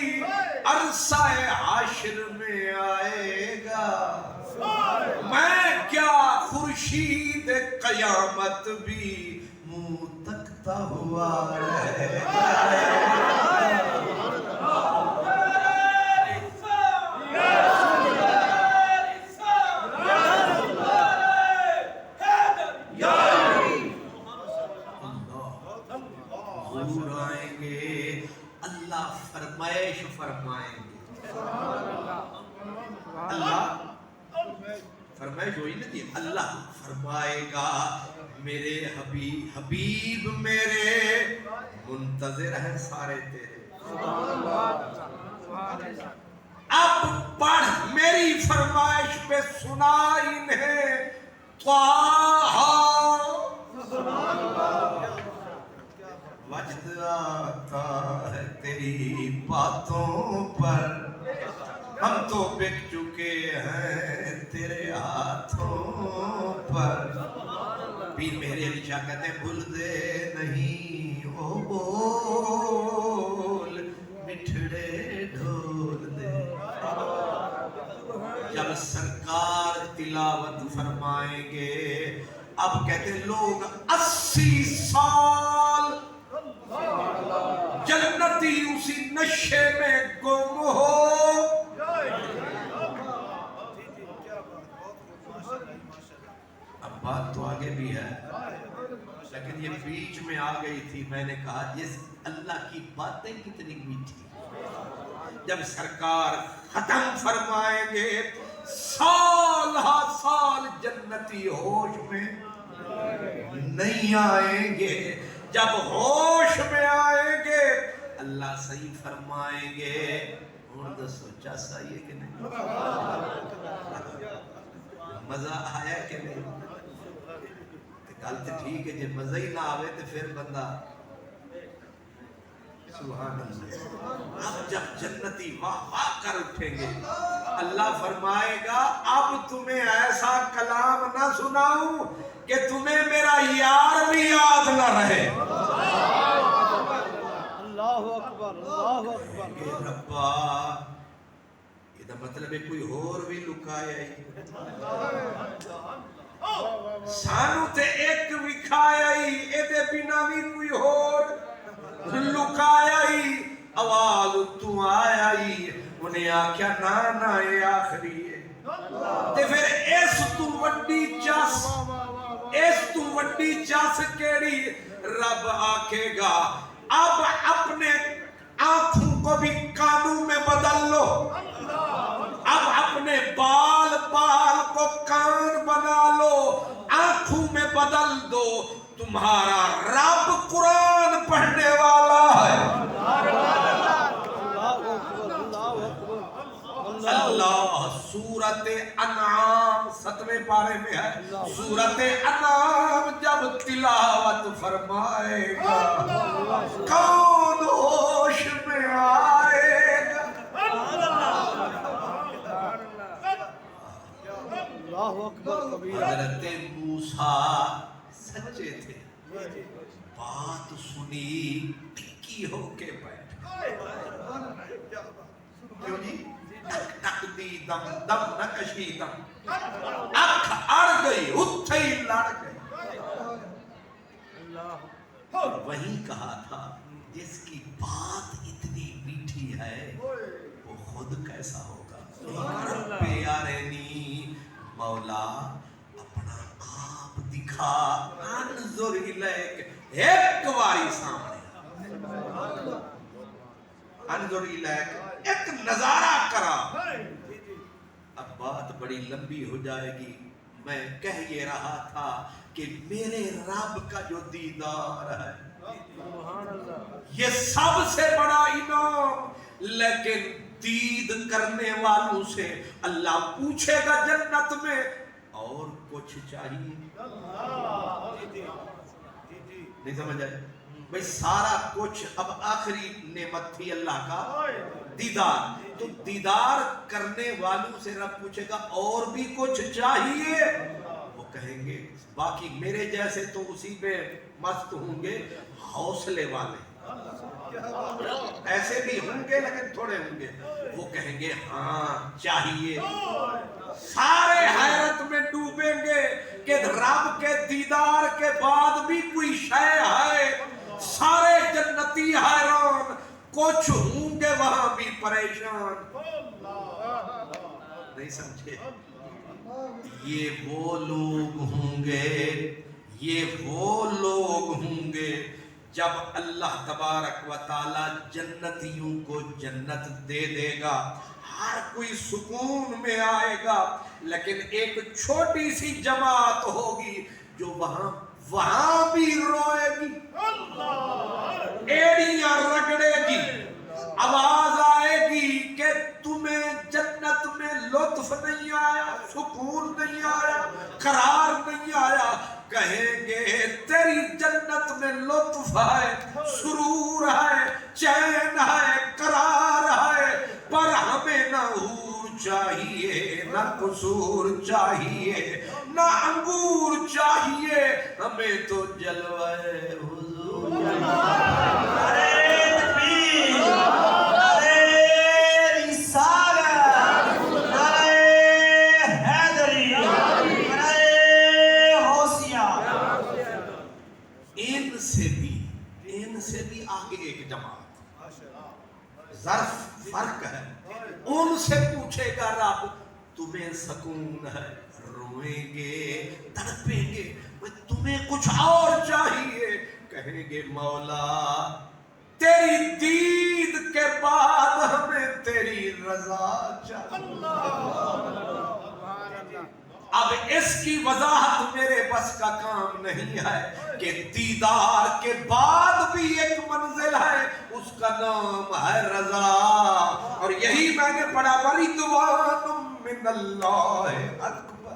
[SPEAKER 1] عرصہ حشر میں آئے گا. میں کیا خورشید قیامت بھی منہ تکتا ہوا رہ فرمائش فرمائیں گے. اللہ فرمائش ہوئی نا دی, اللہ فرمائے گا میرے حبیب میرے منتظر ہیں سارے تیرے. اب پڑھ میری فرمائش پہ سنا انہیں طٰہٰ. وجد آتا ہے تیری باتوں پر, ہم تو بک چکے ہیں تیرے ہاتھوں پر. پیر میرے علی شاہ کہتے ہیں بھول دے نہیں وہ بول مٹھڑے ڈھول دے. جب سرکار تلاوت فرمائیں گے اب کہتے ہیں لوگ 80 سال جنتی اسی نشے میں گم ہو. اب بات تو آگے بھی ہے لیکن یہ بیچ میں آ گئی تھی. میں نے کہا یہ اللہ کی باتیں کتنی میٹھی. جب سرکار ختم فرمائیں گے سال ہا سال جنتی ہوش میں نہیں آئیں گے. جب ہوش میں آئیں گے اللہ صحیح فرمائیں گے. اور تو سوچا صحیح ہے کہ نہیں, مزہ آیا کہ نہیں. گل تو ٹھیک ہے جی مزہ ہی نہ آوے تو پھر بندہ سبحان اللہ. اب جب جنتی واہ واہ کر اٹھیں گے اللہ فرمائے گا اب تمہیں ایسا کلام نہ سناؤں کہ تمہیں میرا یار بھی یاد نہ رہے.
[SPEAKER 2] اللہ اکبر اللہ اکبر.
[SPEAKER 1] کہ ربا یہ مطلب ہے کوئی اور بھی لکایا ہی سانو تے ایک وکھایا ہی اے بنا بھی کوئی اور لکایا ہی. آواز تو آیا ہی انہیں آکھیا نا اے آخری ہے. تے پھر اس تو وڈی چاس کیڑی رب آکھے گا اب اپنے آنکھوں کو بھی کانوں میں بدل لو. اب اپنے بال کو کان بنا لو آنکھوں میں بدل دو. تمہارا رب قرآن پڑھنے والا ہے. اللہ سورت انعام 7ویں پارے میں ہے. سورت انعام جب تلاوت فرمائے گا کون ہوش میں آئے گا.
[SPEAKER 2] اللہ اکبر کبیرہ.
[SPEAKER 1] حضرت موسیٰ سچے تھے بات سنی ٹکی ہو کے بیٹھ. کیوں جی ٹک دی دم دم نہ کشی دم اکھ اڑ گئی اتھے ہی لڑ گئی. اور وہی کہا تھا جس کی بات اتنی میٹھی ہے وہ خود کیسا ہوگا. رب یارنی مولا اپنا آپ دکھا انظر الیک ایک واری سامنے انظر الیک ایک نظارہ کرا. اب بات بڑی لمبی ہو جائے گی. میں کہہ یہ رہا تھا کہ میرے رب کا جو دیدار ہے یہ سب سے بڑا انعام. لیکن دید کرنے والوں سے اللہ پوچھے گا جنت میں اور کچھ چاہیے. نہیں سمجھ آئے بھئی سارا کچھ. اب آخری نعمت تھی اللہ کا دیدار. تو دیدار کرنے والوں سے رب پوچھے گا اور بھی کچھ چاہیے. وہ کہیں گے باقی میرے جیسے تو اسی پہ مست ہوں گے. حوصلے والے ایسے بھی ہوں گے لیکن تھوڑے ہوں گے. وہ کہیں گے ہاں چاہیے. سارے حیرت میں ڈوبیں گے کہ رب کے دیدار کے بعد بھی کوئی شے ہے. سارے جنتی حیران. کچھ ہوں گے وہاں بھی پریشان. نہیں سمجھے. یہ وہ لوگ ہوں گے جب اللہ تبارک و تعالی جنتیوں کو جنت دے دے گا ہر کوئی سکون میں آئے گا. لیکن ایک چھوٹی سی جماعت ہوگی جو وہاں بھی روئے گی ایڑیاں رگڑے گی. آواز آئے گی کہ تمہیں جنت میں لطف نہیں آیا سکون نہیں آیا قرار نہیں آیا. کہیں گے تیری جنت میں لطف ہے سرور ہے چین ہے قرار ہے پر ہمیں نہ حور چاہیے نہ قصور چاہیے نہ انگور چاہیے. ہمیں تو جلوہ حضور. ان سے بھی آگے ایک جماعت ظرف فرق ہے. ان سے پوچھے گا رب تمہیں سکون ہے روئیں گے تڑپیں گے تمہیں کچھ اور چاہیے. کہیں گے مولا تیری دید کے بعد ہمیں تیری رضا چاہیے. اب اس کی وضاحت میرے بس کا کام نہیں ہے کہ دیدار کے بعد بھی ایک منزل ہے اس کا نام ہے رضا. اور یہی میں نے پڑھا وَرِضْوَانٌ مِّنَ اللَّهِ اکبر.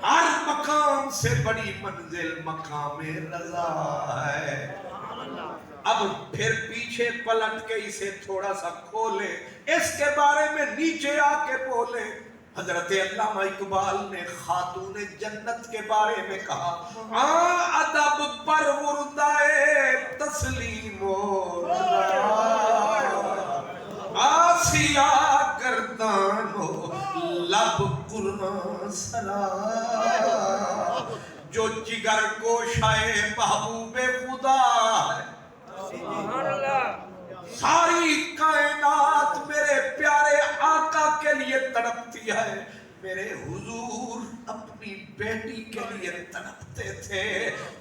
[SPEAKER 1] ہر مقام سے بڑی منزل مقام رضا ہے. اب پھر پیچھے پلٹ کے اسے تھوڑا سا کھولے، اس کے بارے میں نیچے آ کے بولے۔ حضرت علامہ اقبال نے خاتون جنت کے بارے میں کہا، ادب پروردائے تسلیم و رضا، آسیہ گردان و لب قرآن سرا، جو جگر گوشائے محبوب خدا ہے، ساری کائنات میرے پیارے آقا کے لیے تڑپتی ہے۔ میرے حضور اپنی بیٹی کے لیے تڑپتے تھے۔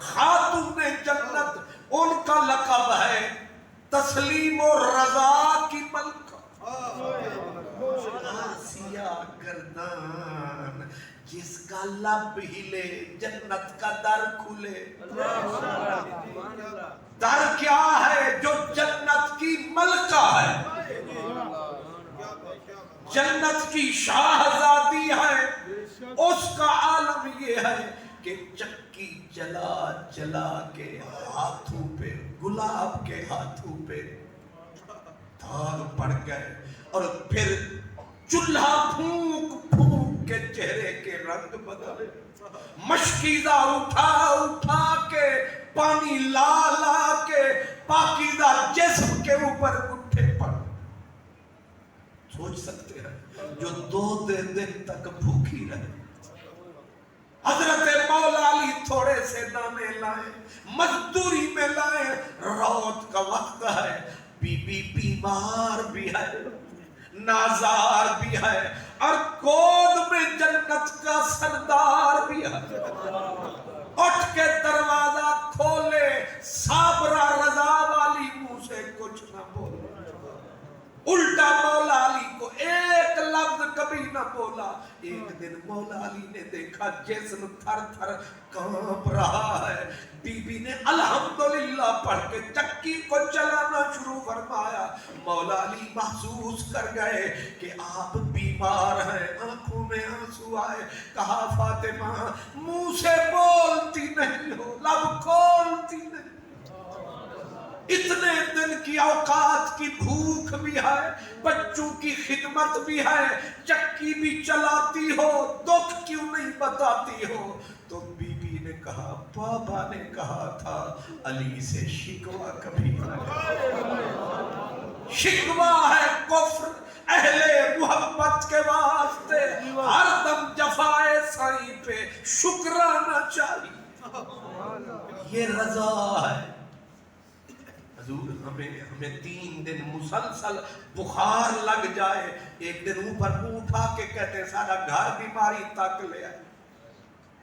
[SPEAKER 1] خاتون جنت ان کا لقب ہے تسلیم و رضا کی ملکہ، آسیہ گردان، جس کا لب ہلے جنت کا در کھلے۔ در کیا ہے؟ جو جنت کی ملکہ ہے، جنت کی شاہزادی ہے۔ اس کا عالم یہ ہے کہ چکی جلا جلا کے ہاتھوں پہ، گلاب کے ہاتھوں پہ داغ پڑ گئے، اور پھر چولہا پھونک پھونک کے چہرے کے رنگ بدلے، مشکیزہ اٹھا اٹھا کے، پانی لا لا کے پاکیزہ جسم کے اوپر اٹھے پڑ۔ سوچ سکتے ہیں جو 2 دن تک بھوکی رہے۔ حضرت مولا علی تھوڑے سے دانے لائے، مزدوری میں لائے، رات کا وقت ہے، بی بی بیمار بھی ہے، نازار بھی ہے، اور گود میں جنت کا سردار بھی ہے۔ اٹھ کے دروازہ کھولے، صابرہ رضا والی منہ سے کچھ نہ بولے، الٹا مولا علی کو ایک لفظ کبھی نہ بولا۔ ایک دن مولا علی نے دیکھا جسم تھر تھر کانپ رہا ہے، بی بی نے الحمدللہ پڑھ کے چکی کو چلانا شروع فرمایا۔ مولا علی محسوس کر گئے کہ آپ بیمار ہیں، آنکھوں میں آنسو آئے۔ کہا فاطمہ منہ سے بولتی نہیں ہو، لب کھولتی نہیں، اتنے دن کی اوقات کی بھوک بھی ہے، بچوں کی خدمت بھی ہے، چکی بھی چلاتی ہو، دکھ کیوں نہیں بتاتی ہو؟ تو بی بی نے کہا، بابا نے کہا تھا علی سے شکوہ کبھی نہ کرو۔ شکوہ ہے کفر اہل محبت کے واسطے، ہر دم جفائے سائیں پہ شکرانہ چاہیے، یہ رضا ہے۔ حضور ہمیں 3 دن مسلسل بخار لگ جائے، ایک دن اوپر منہ اٹھا کے کہتے ہیں سارا گھر بیماری تک لے آئے،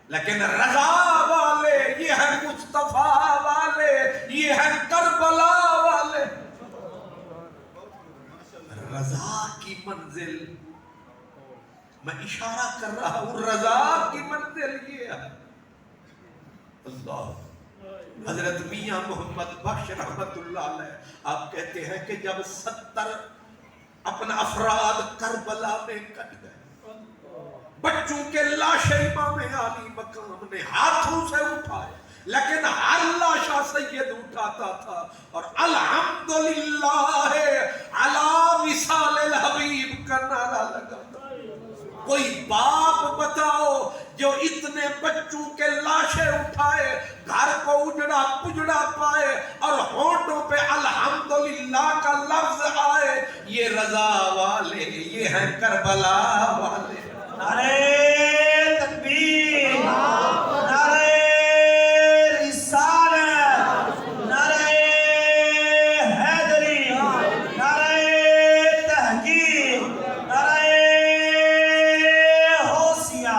[SPEAKER 1] لیکن رضا والے، یہ ہے مصطفیٰ والے، یہ ہے کربلا والے۔ رضا کی منزل، میں اشارہ کر رہا ہوں، رضا کی منزل یہ ہے۔ اللہ، حضرت میاں محمد بخش رحمت اللہ علیہ آپ کہتے ہیں کہ جب 70 اپنا افراد کربلا میں کٹ گئے، بچوں کے لاشیں امام علی مقام نے ہاتھوں سے اٹھائے، لیکن ہر لاشا سید اٹھاتا تھا اور الحمدللہ علی وصال الحبیب کا نعرہ لگاتا۔ کوئی باپ بتاؤ جو اتنے بچوں کے لاشیں اٹھائے، گھر کو اجڑا پجڑا پائے اور ہونٹوں پہ الحمدللہ کا لفظ آئے، یہ رضا والے، یہ ہیں کربلا والے۔
[SPEAKER 3] نعرہ تکبیر، نعرہ رسالت، نعرہ حیدری، نعرہ تحقیق، نعرہ حوثیہ۔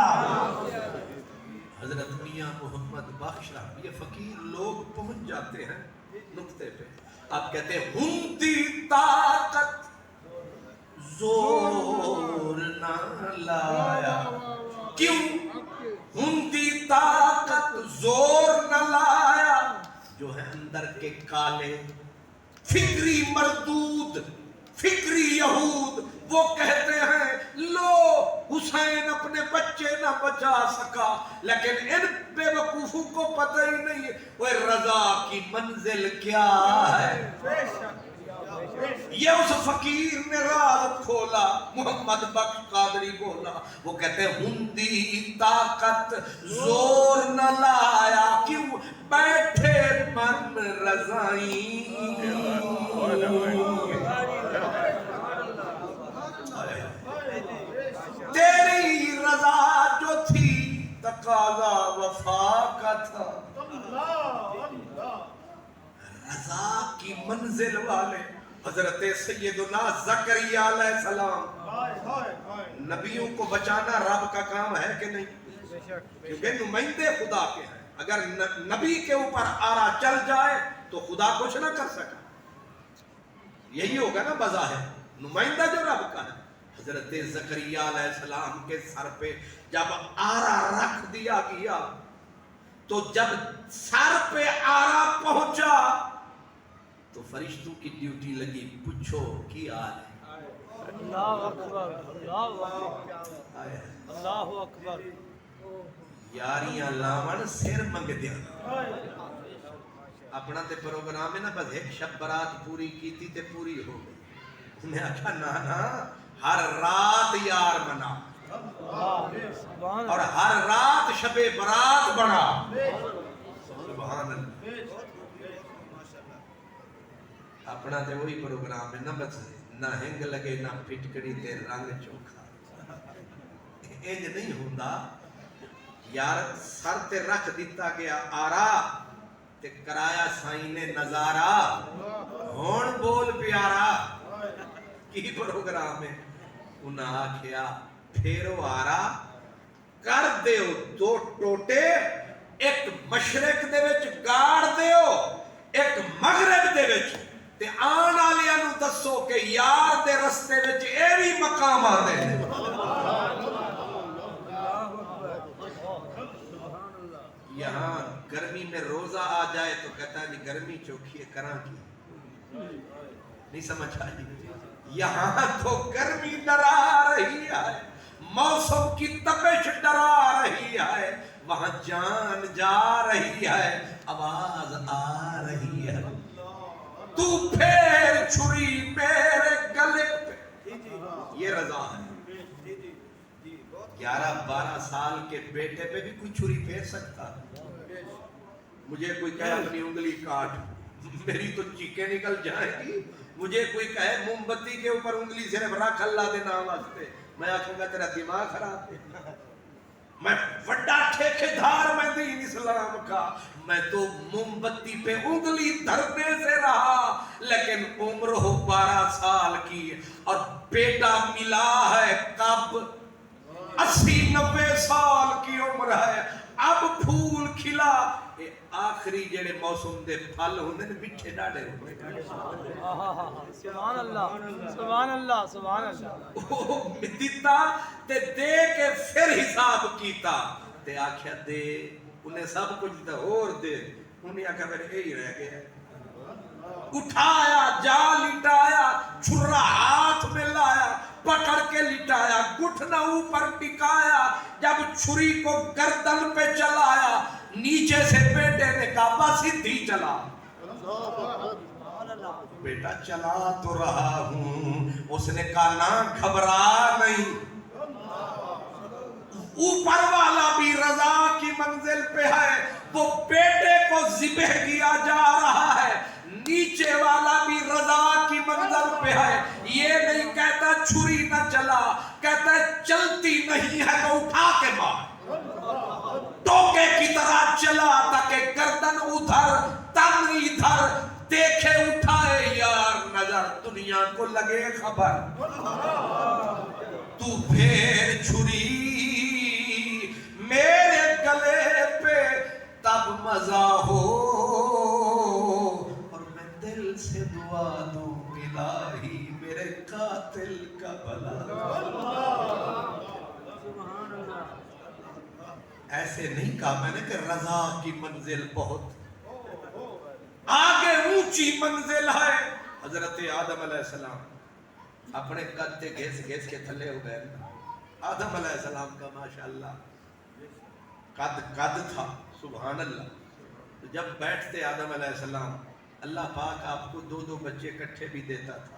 [SPEAKER 1] حضرت میاں محمد بخش رحمت، یہ فقیر لوگ پہنچ جاتے ہیں نقطے پہ، آپ کہتے ہیں ہندی طاقت زور نہ لایا، کیوں ہندی طاقت زور نہ لایا؟ جو ہے اندر کے کالے فکری مردود، فکری یہود، وہ کہتے ہیں لو حسین اپنے بچے نہ بچا سکا، لیکن ان بے وقوفوں کو پتہ ہی نہیں ہے وہ رضا کی منزل کیا ہے۔ یہ اس فقیر نے راز کھولا، محمد بخش قادری بولا، وہ کہتے ہیں ہندی طاقت زور نہ لایا، کیوں بیٹھے من رضائی، تیری رضا جو تھی تقاضا وفا کا تھا۔ رضا کی منزل والے حضرت سیدنا زکریا علیہ السلام، نبیوں کو بچانا رب کا کام ہے کہ نہیں؟ کیونکہ نمائندے خدا کے ہیں، اگر نبی کے اوپر آرا چل جائے تو خدا کچھ نہ کر سکا، یہی ہوگا نا بظاہر، نمائندہ جو رب کا ہے۔ حضرت زکریا علیہ السلام کے سر پہ جب آرا رکھ دیا گیا تو جب سر پہ آرا پہنچا تو فرشتوں کی ڈیوٹی لگی، پوچھو کی حال ہے؟
[SPEAKER 2] اللہ اکبر، اللہ اکبر، اللہ اکبر،
[SPEAKER 1] یاریاں لاون سر منگ دیا۔ اپنا تے پروگرام ہے نا، بس ایک شب برات پوری کیتی تے پوری ہو گئی۔ میں آکھا نا ہر رات یار بنا اور ہر رات شب برات بنا۔ سبحان اللہ، اپنا تے وہی پروگرام ہے نا، بس نہ ہنگ لگے نہ پھٹکڑی تے رنگ چوکھا، انج نہیں ہوندا یار۔ سر تے رکھ دیتا گیا آرا تے کرایا سائیں نے نظارہ، ہون بول پیارا، کی پروگرام ہے؟ انہاں آکھیا پھیرو آرا کر دیو دو ٹوٹے، ایک مشرق دے وچ گاڑ دیو، ایک مغرب دے وچ، تے آن والیاں نو دسو کہ یار دے رستے وچ اے وی مقام آندے نے۔ یہاں گرمی میں روزہ آ جائے تو کہتا ہے نہیں گرمی چوکھی ہے کراں کی، نہیں سمجھ آئی؟ یہاں تو گرمی ڈرا رہی ہے، موسم کی تپش ڈرا رہی ہے، وہاں جان جا رہی ہے، آواز آ رہی ہے، تو پھیر چھری میرے گلے پہ، یہ رضا ہے۔ 11-12 سال کے بیٹے پہ بھی کوئی چھری پھیر سکتا؟ مجھے کوئی کہے اپنی انگلی کاٹ، میری تو چیخیں نکل جائیں گی۔ مجھے کوئی کہے موم بتی کے اوپر انگلی صرف رکھ اللہ دے نام واسطے، میں آکھوں گا تیرا دماغ خراب ہے۔ میں وڈا ٹھیکیدار میں دین اسلام کا، میں تو موم بتی پہ انگلی دھرنے سے رہا، لیکن عمر ہو 12 سال کی اور بیٹا ملا ہے کب 80-90 سال کی عمر ہے، اب پھول کھلا، اے آخری جڑے موسم دے پھل ہوندے نے میٹھے ڈاڈے ہوندے،
[SPEAKER 2] سبحان اللہ، سبحان اللہ، سبحان اللہ۔
[SPEAKER 1] او دیتا تے دے کے پھر حساب کیتا تے آکھیا دے، انہیں سب کچھ دیتا اور دے، انہیں آکھیا پھر یہی رہ گیا، اٹھایا جا لٹایا، چھرا ہاتھ میں لایا، پکڑ کے لٹایا، گھٹنا اوپر ٹکایا، جب چھری کو گردن پہ چلایا، نیچے سے بیٹے نے کہا بس سیدھی چلا۔ بیٹا چلا تو رہا ہوں، اس نے کہا نہ گھبرا نہیں، اوپر والا بھی رضا کی منزل پہ ہے، وہ بیٹے کو ذبح کیا جا رہا ہے، نیچے والا بھی رضا کی منزل پہ ہے، یہ نہیں کہتا چھری نہ چلا، کہتا ہے چلتی نہیں ہے تو اٹھا کے مار، ٹوکے کی طرح چلا تاکہ گردن ادھر تن ادھر، دیکھے اٹھائے یار نظر، دنیا کو لگے خبر، تو پھر چھری میرے گلے پہ تب مزہ ہو، اور میں دل سے دعا دوں الہی میرے قاتل کا بھلا۔ ایسے نہیں کہا میں نے کہ رضا کی منزل بہت آگے اونچی منزل ہے۔ حضرت آدم علیہ السلام اپنے قد تے گھس گھس کے تھلے ہو گئے، آدم علیہ السلام کا ماشاءاللہ قد تھا، سبحان اللہ. تو جب بیٹھتے آدم علیہ السلام، اللہ پاک آپ کو 2 بچے کٹھے بھی دیتا تھا.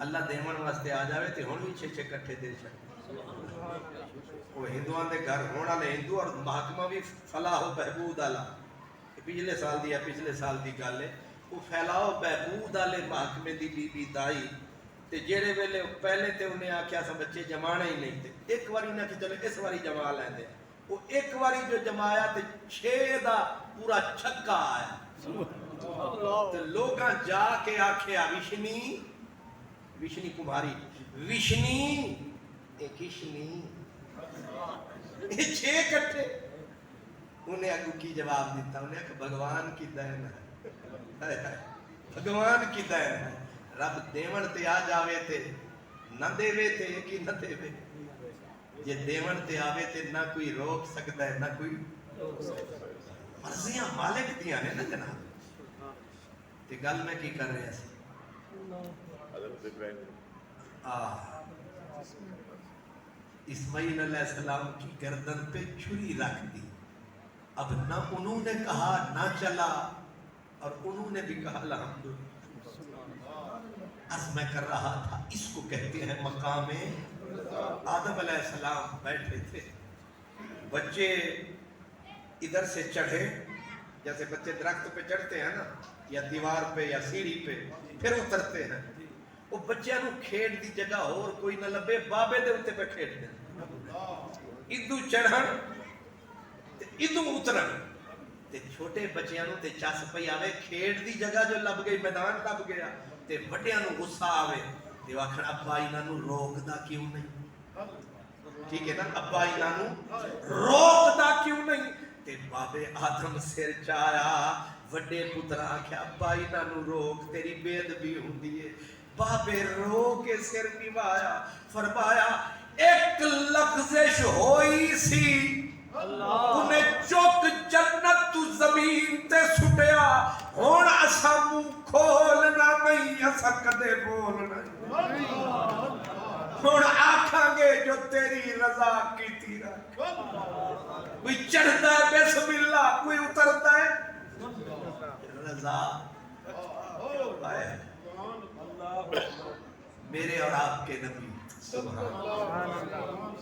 [SPEAKER 1] اللہ دیون واسطے آ جاوے تے ہن بھی 6 کٹھے دے چھڑے. وہ ہندوؤں دے گھر ہونے والے ہندو اور محکمہ بھی فلاح و بہبود والا پچھلے سال دی گل ہے. وہ پھیلاؤ بہبود والے محکمے دی بی بی دائی تے جڑے ویلے پہلے تے انہیں آکھیا سا بچے جمانے ہی نہیں تے ایک واری نہ کہ چلو اس واری جما لیندے. وہ ایک واری جو جمایا تے 6 دا پورا چھکا آیا. تے لوگاں جا کے آکھیا وشنی کماری وشنی اے کشنی یہ 6 کٹھے. انہیں اگو کی جواب دیتا، انہیں کہ بھگوان کی دین ہے، بھگوان کی دین ہے. رب دیون تے آ جاوے تے نہ دے وے تے کی نہ دے وے. جے دیون تے آوے تے نہ کوئی روک سکتا ہے نہ کوئی. مرضیاں مالک دیاں نے نا جناب. تے گل میں کی کر رہے ہیں اسماعیل علیہ السلام کی گردن پہ چھری رکھ دی. اب نہ انہوں نے کہا نہ چلا اور انہوں نے بھی کہا الحمدللہ. عرض میں کر رہا تھا اس کو کہتے ہیں مقام آدم علیہ السلام بیٹھے تھے. بچے ادھر سے چڑھے جیسے بچے درخت پہ چڑھتے ہیں نا یا دیوار پہ یا سیڑھی پہ پھر اترتے ہیں. وہ بچیاں نو کھیڈ دی جگہ اور کوئی نہ لبے بابے دے اتے پہ کھیڈ دیں. ادو چڑھن ادو اترن تے چھوٹے بچیاں نو تے چس پئی آوے کھیڈ دی جگہ جو لب گئی میدان لب گیا تے وڈیاں نو غصہ آوے تے آکھن ابا انہاں نو روکدا کیوں نہیں. ٹھیک ہے نا، ابا انہاں نو روکدا کیوں نہیں. تے بابے آدم سر چایا وڈے پتر آکھیا ابا انہاں نو روک تیری بے ادبی ہوندی ہے. بابے رو کے سر نوایا فرمایا ایک لفزش ہوئی سی انہیں چوک جنت تو زمین تے سٹیا. ہون اسا منہ کھولنا نہیں اسا کدے بولنا نہیں. ہون آکھاں گے جو تیری رضا کی تیرا. کوئی چڑھتا ہے بسم اللہ کوئی اترتا ہے رضا. میرے اور آپ کے نبی سبحان اللہ.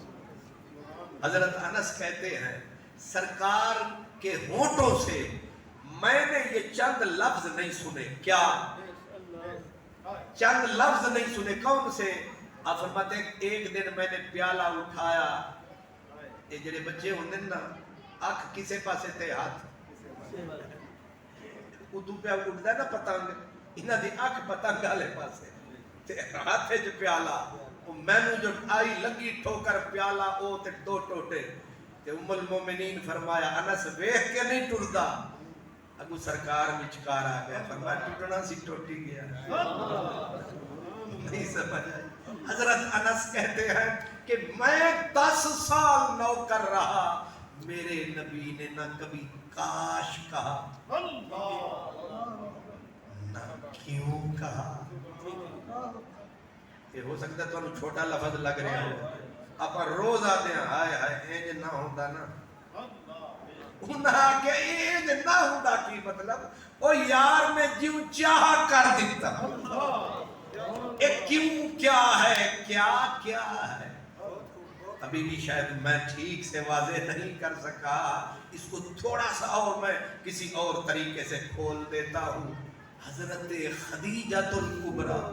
[SPEAKER 1] حضرت انس کہتے ہیں سرکار کے ہونٹوں سے میں نے یہ چند لفظ نہیں سنے. کیا چند لفظ نہیں سنے؟ کون سے؟ آپ فرماتے ہیں ایک دن میں نے پیالہ اٹھایا. یہ جڑے بچے ہوندے نا اکھ کسے پاسے تے ہاتھ ادو پہ اٹھدا ہے نا پتنگ انہاں دی اکھ پتنگ والے پاسے تے ہاتھ وچ پیالہ. مینو جو آئی لگی ٹھوکر پیالہ او تے 2 ٹوٹے. تے ام المومنین فرمایا انس ویکھ کے نہیں ٹردا. اگو سرکار وچکار آ گیا فرمایا ٹوٹنا سی ٹوٹی گیا. نہیں سمجھ آئی. حضرت انس کہتے ہیں کہ میں 10 سال نوکر رہا میرے نبی نے نہ کبھی کاش کہا نہ کیوں کہا. یہ ہو سکتا ہے تو چھوٹا لفظ لگ رہا ہو. آپ روز آتے ہیں ہائے ہائے اینج نہ ہوتا نا انہاں کے اینج نہ ہوتا کی مطلب او یار میں جیوں چاہ کر دیتا. ایک کیوں کیا ہے کیا کیا ہے ابھی بھی شاید میں ٹھیک سے واضح نہیں کر سکا. اس کو تھوڑا سا اور میں کسی اور طریقے سے کھول دیتا ہوں. حضرت خدیجہ الکبریٰ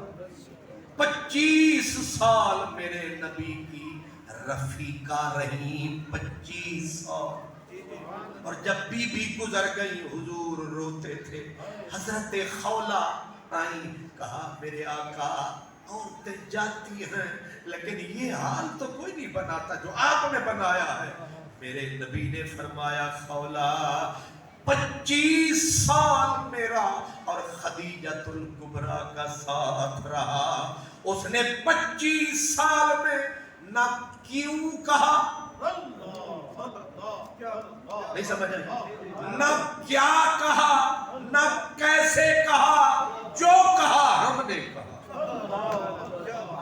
[SPEAKER 1] 25 سال میرے نبی کی رفیقہ رہی. 25 سال. اور جب بی بی گزر گئی حضور روتے تھے. حضرت خولہ آئیں کہا میرے آقا عورتیں جاتی ہیں لیکن یہ حال تو کوئی نہیں بناتا جو آپ نے بنایا ہے. میرے نبی نے فرمایا خولہ 25 سال میرا اور خدیجۃ الکبریٰ کا ساتھ رہا. اس نے 25 سال میں نہ کیوں کہا نہیں سمجھ آئی نہ کیا کہا نہ کیسے کہا. جو کہا ہم نے کہا.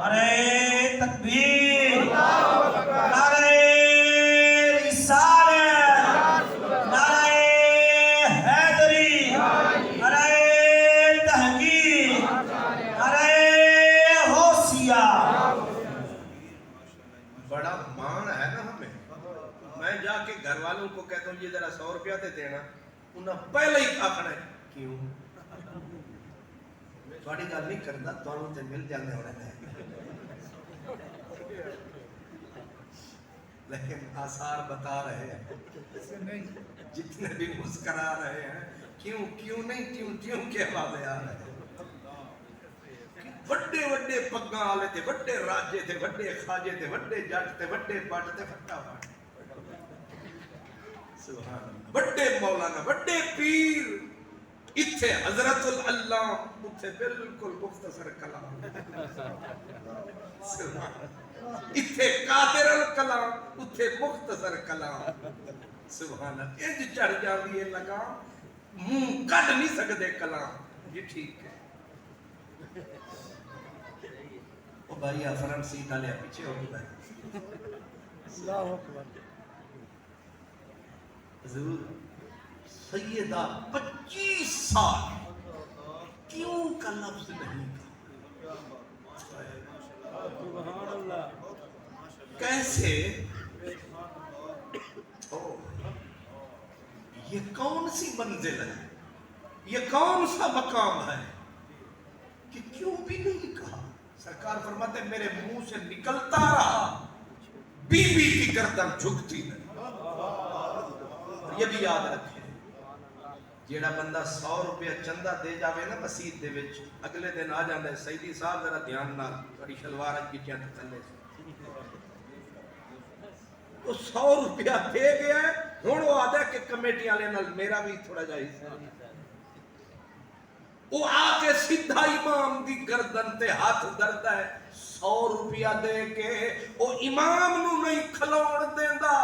[SPEAKER 3] ارے تکبیر
[SPEAKER 1] نا انہیں پہلے ہی آخنا ہے کیوں تھوڑی گل نہیں کرنا تمہیں تے مل جانے ہونے ہیں لیکن آثار بتا رہے ہیں جتنے بھی مسکرا رہے ہیں کیوں نہیں کیوں کے واضح آ رہے ہیں وڈے وڈے پگاں والے تھے وڈے راجے تھے وڈے خاجے تھے وڈے جٹ تھے وڈے پٹ تھے پھٹا پٹ سبحان اللہ وڈے مولانا وڈے پیر اتھے حضرت اللہ اتھے بالکل مختصر کلام سبحان اتھے قادر الکلام اتھے مختصر کلام سبحان اللہ انج چڑھ جاندی ہے لگام منہ کڈ نہیں سکدے کلام یہ ٹھیک ہے او بھائی فرنٹ سیٹ والے پیچھے ہو گئے
[SPEAKER 2] اللہ اکبر
[SPEAKER 1] حضور سیدہ 25 سال کیوں کا لفظ نہیں کہا
[SPEAKER 2] سبحان اللہ
[SPEAKER 1] کیسے یہ کون سی منزل ہے یہ کون سا مقام ہے کہ کیوں بھی نہیں کہا سرکار فرماتے ہیں میرے منہ سے نکلتا رہا بی بی کی گردن جھکتی نہیں یہ بھی یاد رکھیں جیڑا بندہ 100 روپیہ چندہ دے جاوے نا مسجد دے وچ اگلے دن آ جاندے سیدی صاحب ذرا دھیان نال تھوڑی شلوار اچ کی چند تھلے وہ 100 روپیہ دے گیا ہے ہن وہ آدا کہ کمیٹی والے نال میرا بھی تھوڑا جا حصہ وہ آ کے سیدھا امام دی گردن تے ہاتھ دھردا ہے 100 روپیہ دے کے وہ امام نو نہیں کھلون دیندا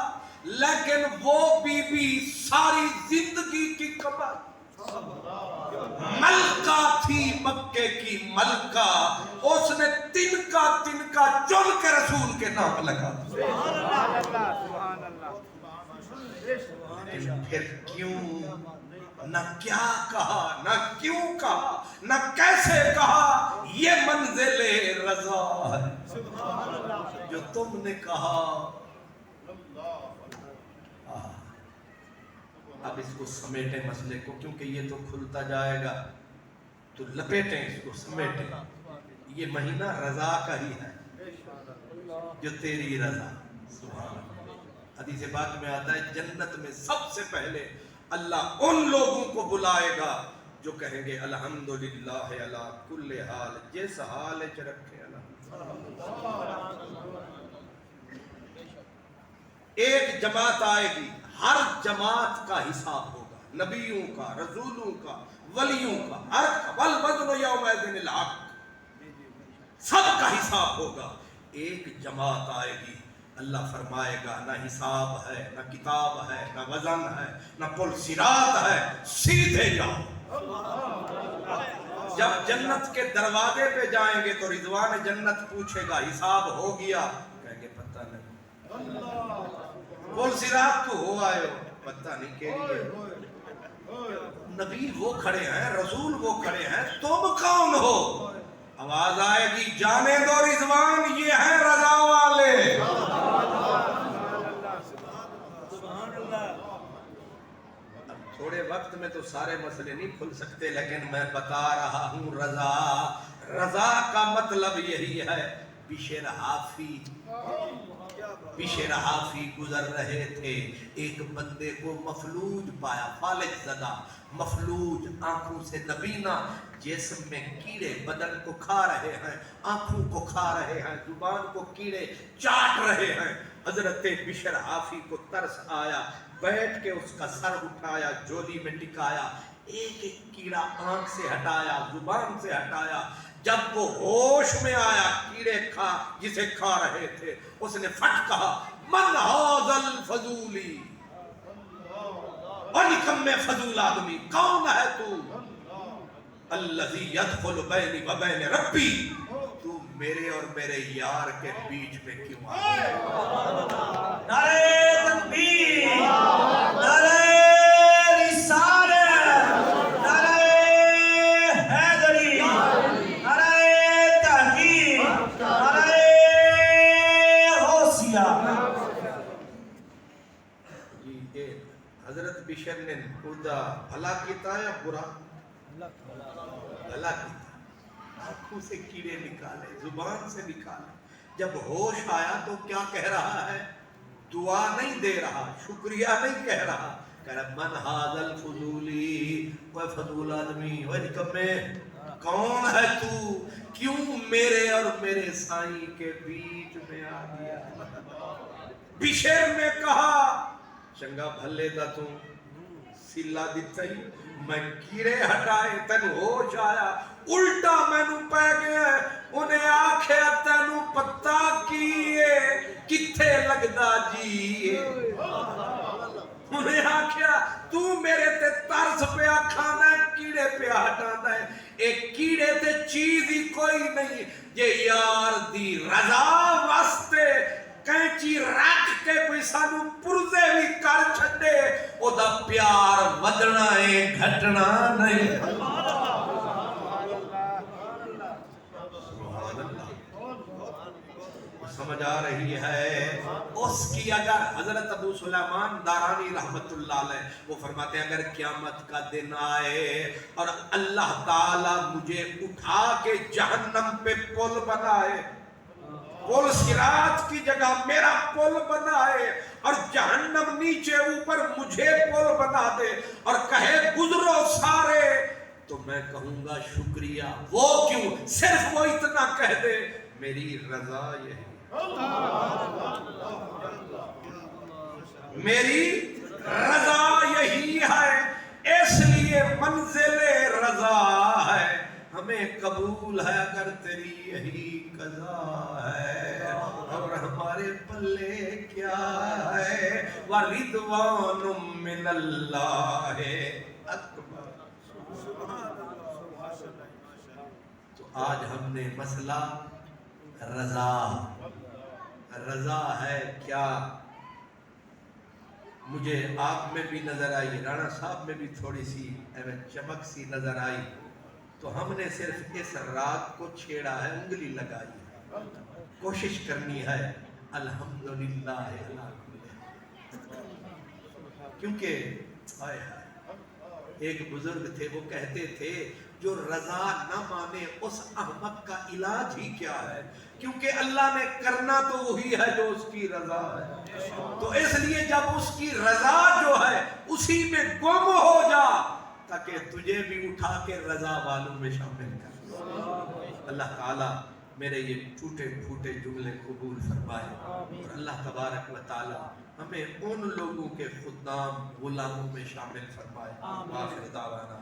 [SPEAKER 1] لیکن وہ بی بی ساری زندگی کی کمائی ملکہ تھی مکے کی ملکہ اس نے تنکا چن کے رسول کے نام لگا
[SPEAKER 2] سبحان اللہ
[SPEAKER 1] لیکن پھر کیوں نہ کیا کہا نہ کیوں کہا نہ کیسے کہا یہ منزل رضا ہے جو تم نے کہا اب اس کو سمیٹیں مسئلے کو کیونکہ یہ تو کھلتا جائے گا تو لپیٹیں اس کو سمیٹیں یہ مہینہ رضا کا ہی ہے جو تیری رضا سبحان اللہ حدیث پاک میں آتا ہے جنت میں سب سے پہلے اللہ ان لوگوں کو بلائے گا جو کہیں گے الحمدللہ علی کل حال جس حال چ رکھے ایک جماعت آئے گی ہر جماعت کا حساب ہوگا نبیوں کا رسولوں کا ولیوں کا ہر کا والوزن یومئذ الحق سب کا حساب ہوگا ایک جماعت آئے گی اللہ فرمائے گا نہ حساب ہے نہ کتاب ہے نہ وزن ہے نہ پل صراط ہے سیدھے جاؤ جب جنت کے دروازے پہ جائیں گے تو رضوان جنت پوچھے گا حساب ہو گیا کہیں گے پتہ نہیں پل صراط تو ہو آئے ہو پتہ نہیں کہ نبی وہ کھڑے ہیں رسول وہ کھڑے ہیں تم کون ہو آواز آئے گی جانے دو رضوان یہ ہیں رضا والے اب تھوڑے وقت میں تو سارے مسئلے نہیں کھل سکتے لیکن میں بتا رہا ہوں رضا کا مطلب یہی ہے بشر حافی گزر رہے تھے ایک بندے کو مفلوج پایا فالج زدہ مفلوج آنکھوں سے نبینا جسم میں کیڑے بدن کو کھا رہے ہیں آنکھوں کو کھا رہے ہیں زبان کو کیڑے چاٹ رہے ہیں حضرت بشر حافی کو ترس آیا بیٹھ کے اس کا سر اٹھایا جولی میں ٹکایا ایک ایک کیڑا آنکھ سے ہٹایا زبان سے ہٹایا جب وہ ہوش میں آیا کیڑے جسے کھا رہے تھے اس نے فٹ کہا من ھذا الفضولی اور نکمے فضول آدمی کون ہے تو الذی یدخل بینی و بین ربی تو میرے اور میرے یار کے بیچ میں کیوں آیا
[SPEAKER 3] نعرہ تکبیر نعرہ رسالت نعرہ حیدری نعرہ تحقیق نعرہ غوثیہ
[SPEAKER 1] حضرت بشر نے خدا بھلا کیتا یا برا؟ بھلا کیتا، آنکھوں سے کیڑے نکالے، زبان سے نکالے، جب ہوش آیا تو کیا کہہ رہا ہے؟ دعا نہیں دے رہا، شکریہ نہیں کہہ رہا، کہہ رہا من ھذا الفضولی، وہ فضول آدمی، وہ نکمے، کون ہے تو؟ کیوں میرے اور میرے سائیں کے بیچ میں آ گیا؟ بشیر نے کہا چنگا بھلے دا تو سلا دیتا ہی، میں کیڑے ہٹائے تین ہوش آیا، الٹا مینو پہ گیا، انہیں آکھیا تینو پتا کیے کتھے لگدا جیے، انہیں آکھیا تو میرے تے طرز پہ کھانا ہے، کیڑے پہ ہٹانا ہے، ایک کیڑے تے چیز ہی کوئی نہیں، یہ یار دی رضا واسطے کینچی رکھ کے کوئی سانو پرزے بھی کر چھڑے، او دا پیار ودنا ہے گھٹنا نہیں۔ سبحان اللہ، سمجھ آ رہی ہے؟ اس کی اگر حضرت ابو سلیمان دارانی رحمت اللہ علیہ وہ فرماتے ہیں اگر قیامت کا دن آئے اور اللہ تعالی مجھے اٹھا کے جہنم پہ پل بنائے، پل صراط کی جگہ میرا پل بنائے اور جہنم نیچے اوپر مجھے پل بنا دے اور کہے گزرو سارے، تو میں کہوں گا شکریہ، وہ کیوں؟ صرف وہ اتنا کہہ دے میری رضا یہی، میری رضا یہی ہے، اس لیے منزل رضا ہے، ہمیں قبول ہے اگر تیری یہی قضا ہے، اور ہمارے پلے کیا ہے، وَرِضْوَانٌ مِّنَ اللَّهِ اکبر۔ تو آج ہم نے مسئلہ رضا، رضا ہے کیا؟ مجھے آپ میں بھی نظر آئی، رانا صاحب میں بھی تھوڑی سی چمک سی نظر آئی، تو ہم نے صرف اس رات کو چھیڑا ہے، انگلی لگائی ہے، کوشش کرنی ہے الحمدللہ کیونکہ ایک بزرگ تھے وہ کہتے تھے جو رضا نہ مانے اس احمق کا علاج ہی کیا ہے، کیونکہ اللہ نے کرنا تو وہی ہے جو اس کی رضا ہے، تو اس لیے جب اس کی رضا جو ہے اسی میں گم ہو جا تاکہ تجھے بھی اٹھا کے رضا والوں میں شامل کر۔ اللہ تعالیٰ میرے یہ ٹوٹے پھوٹے جملے قبول فرمائے اور اللہ تبارک و تعالیٰ ہمیں ان لوگوں کے خدام غلاموں میں شامل فرمائے۔ آخر دعوانا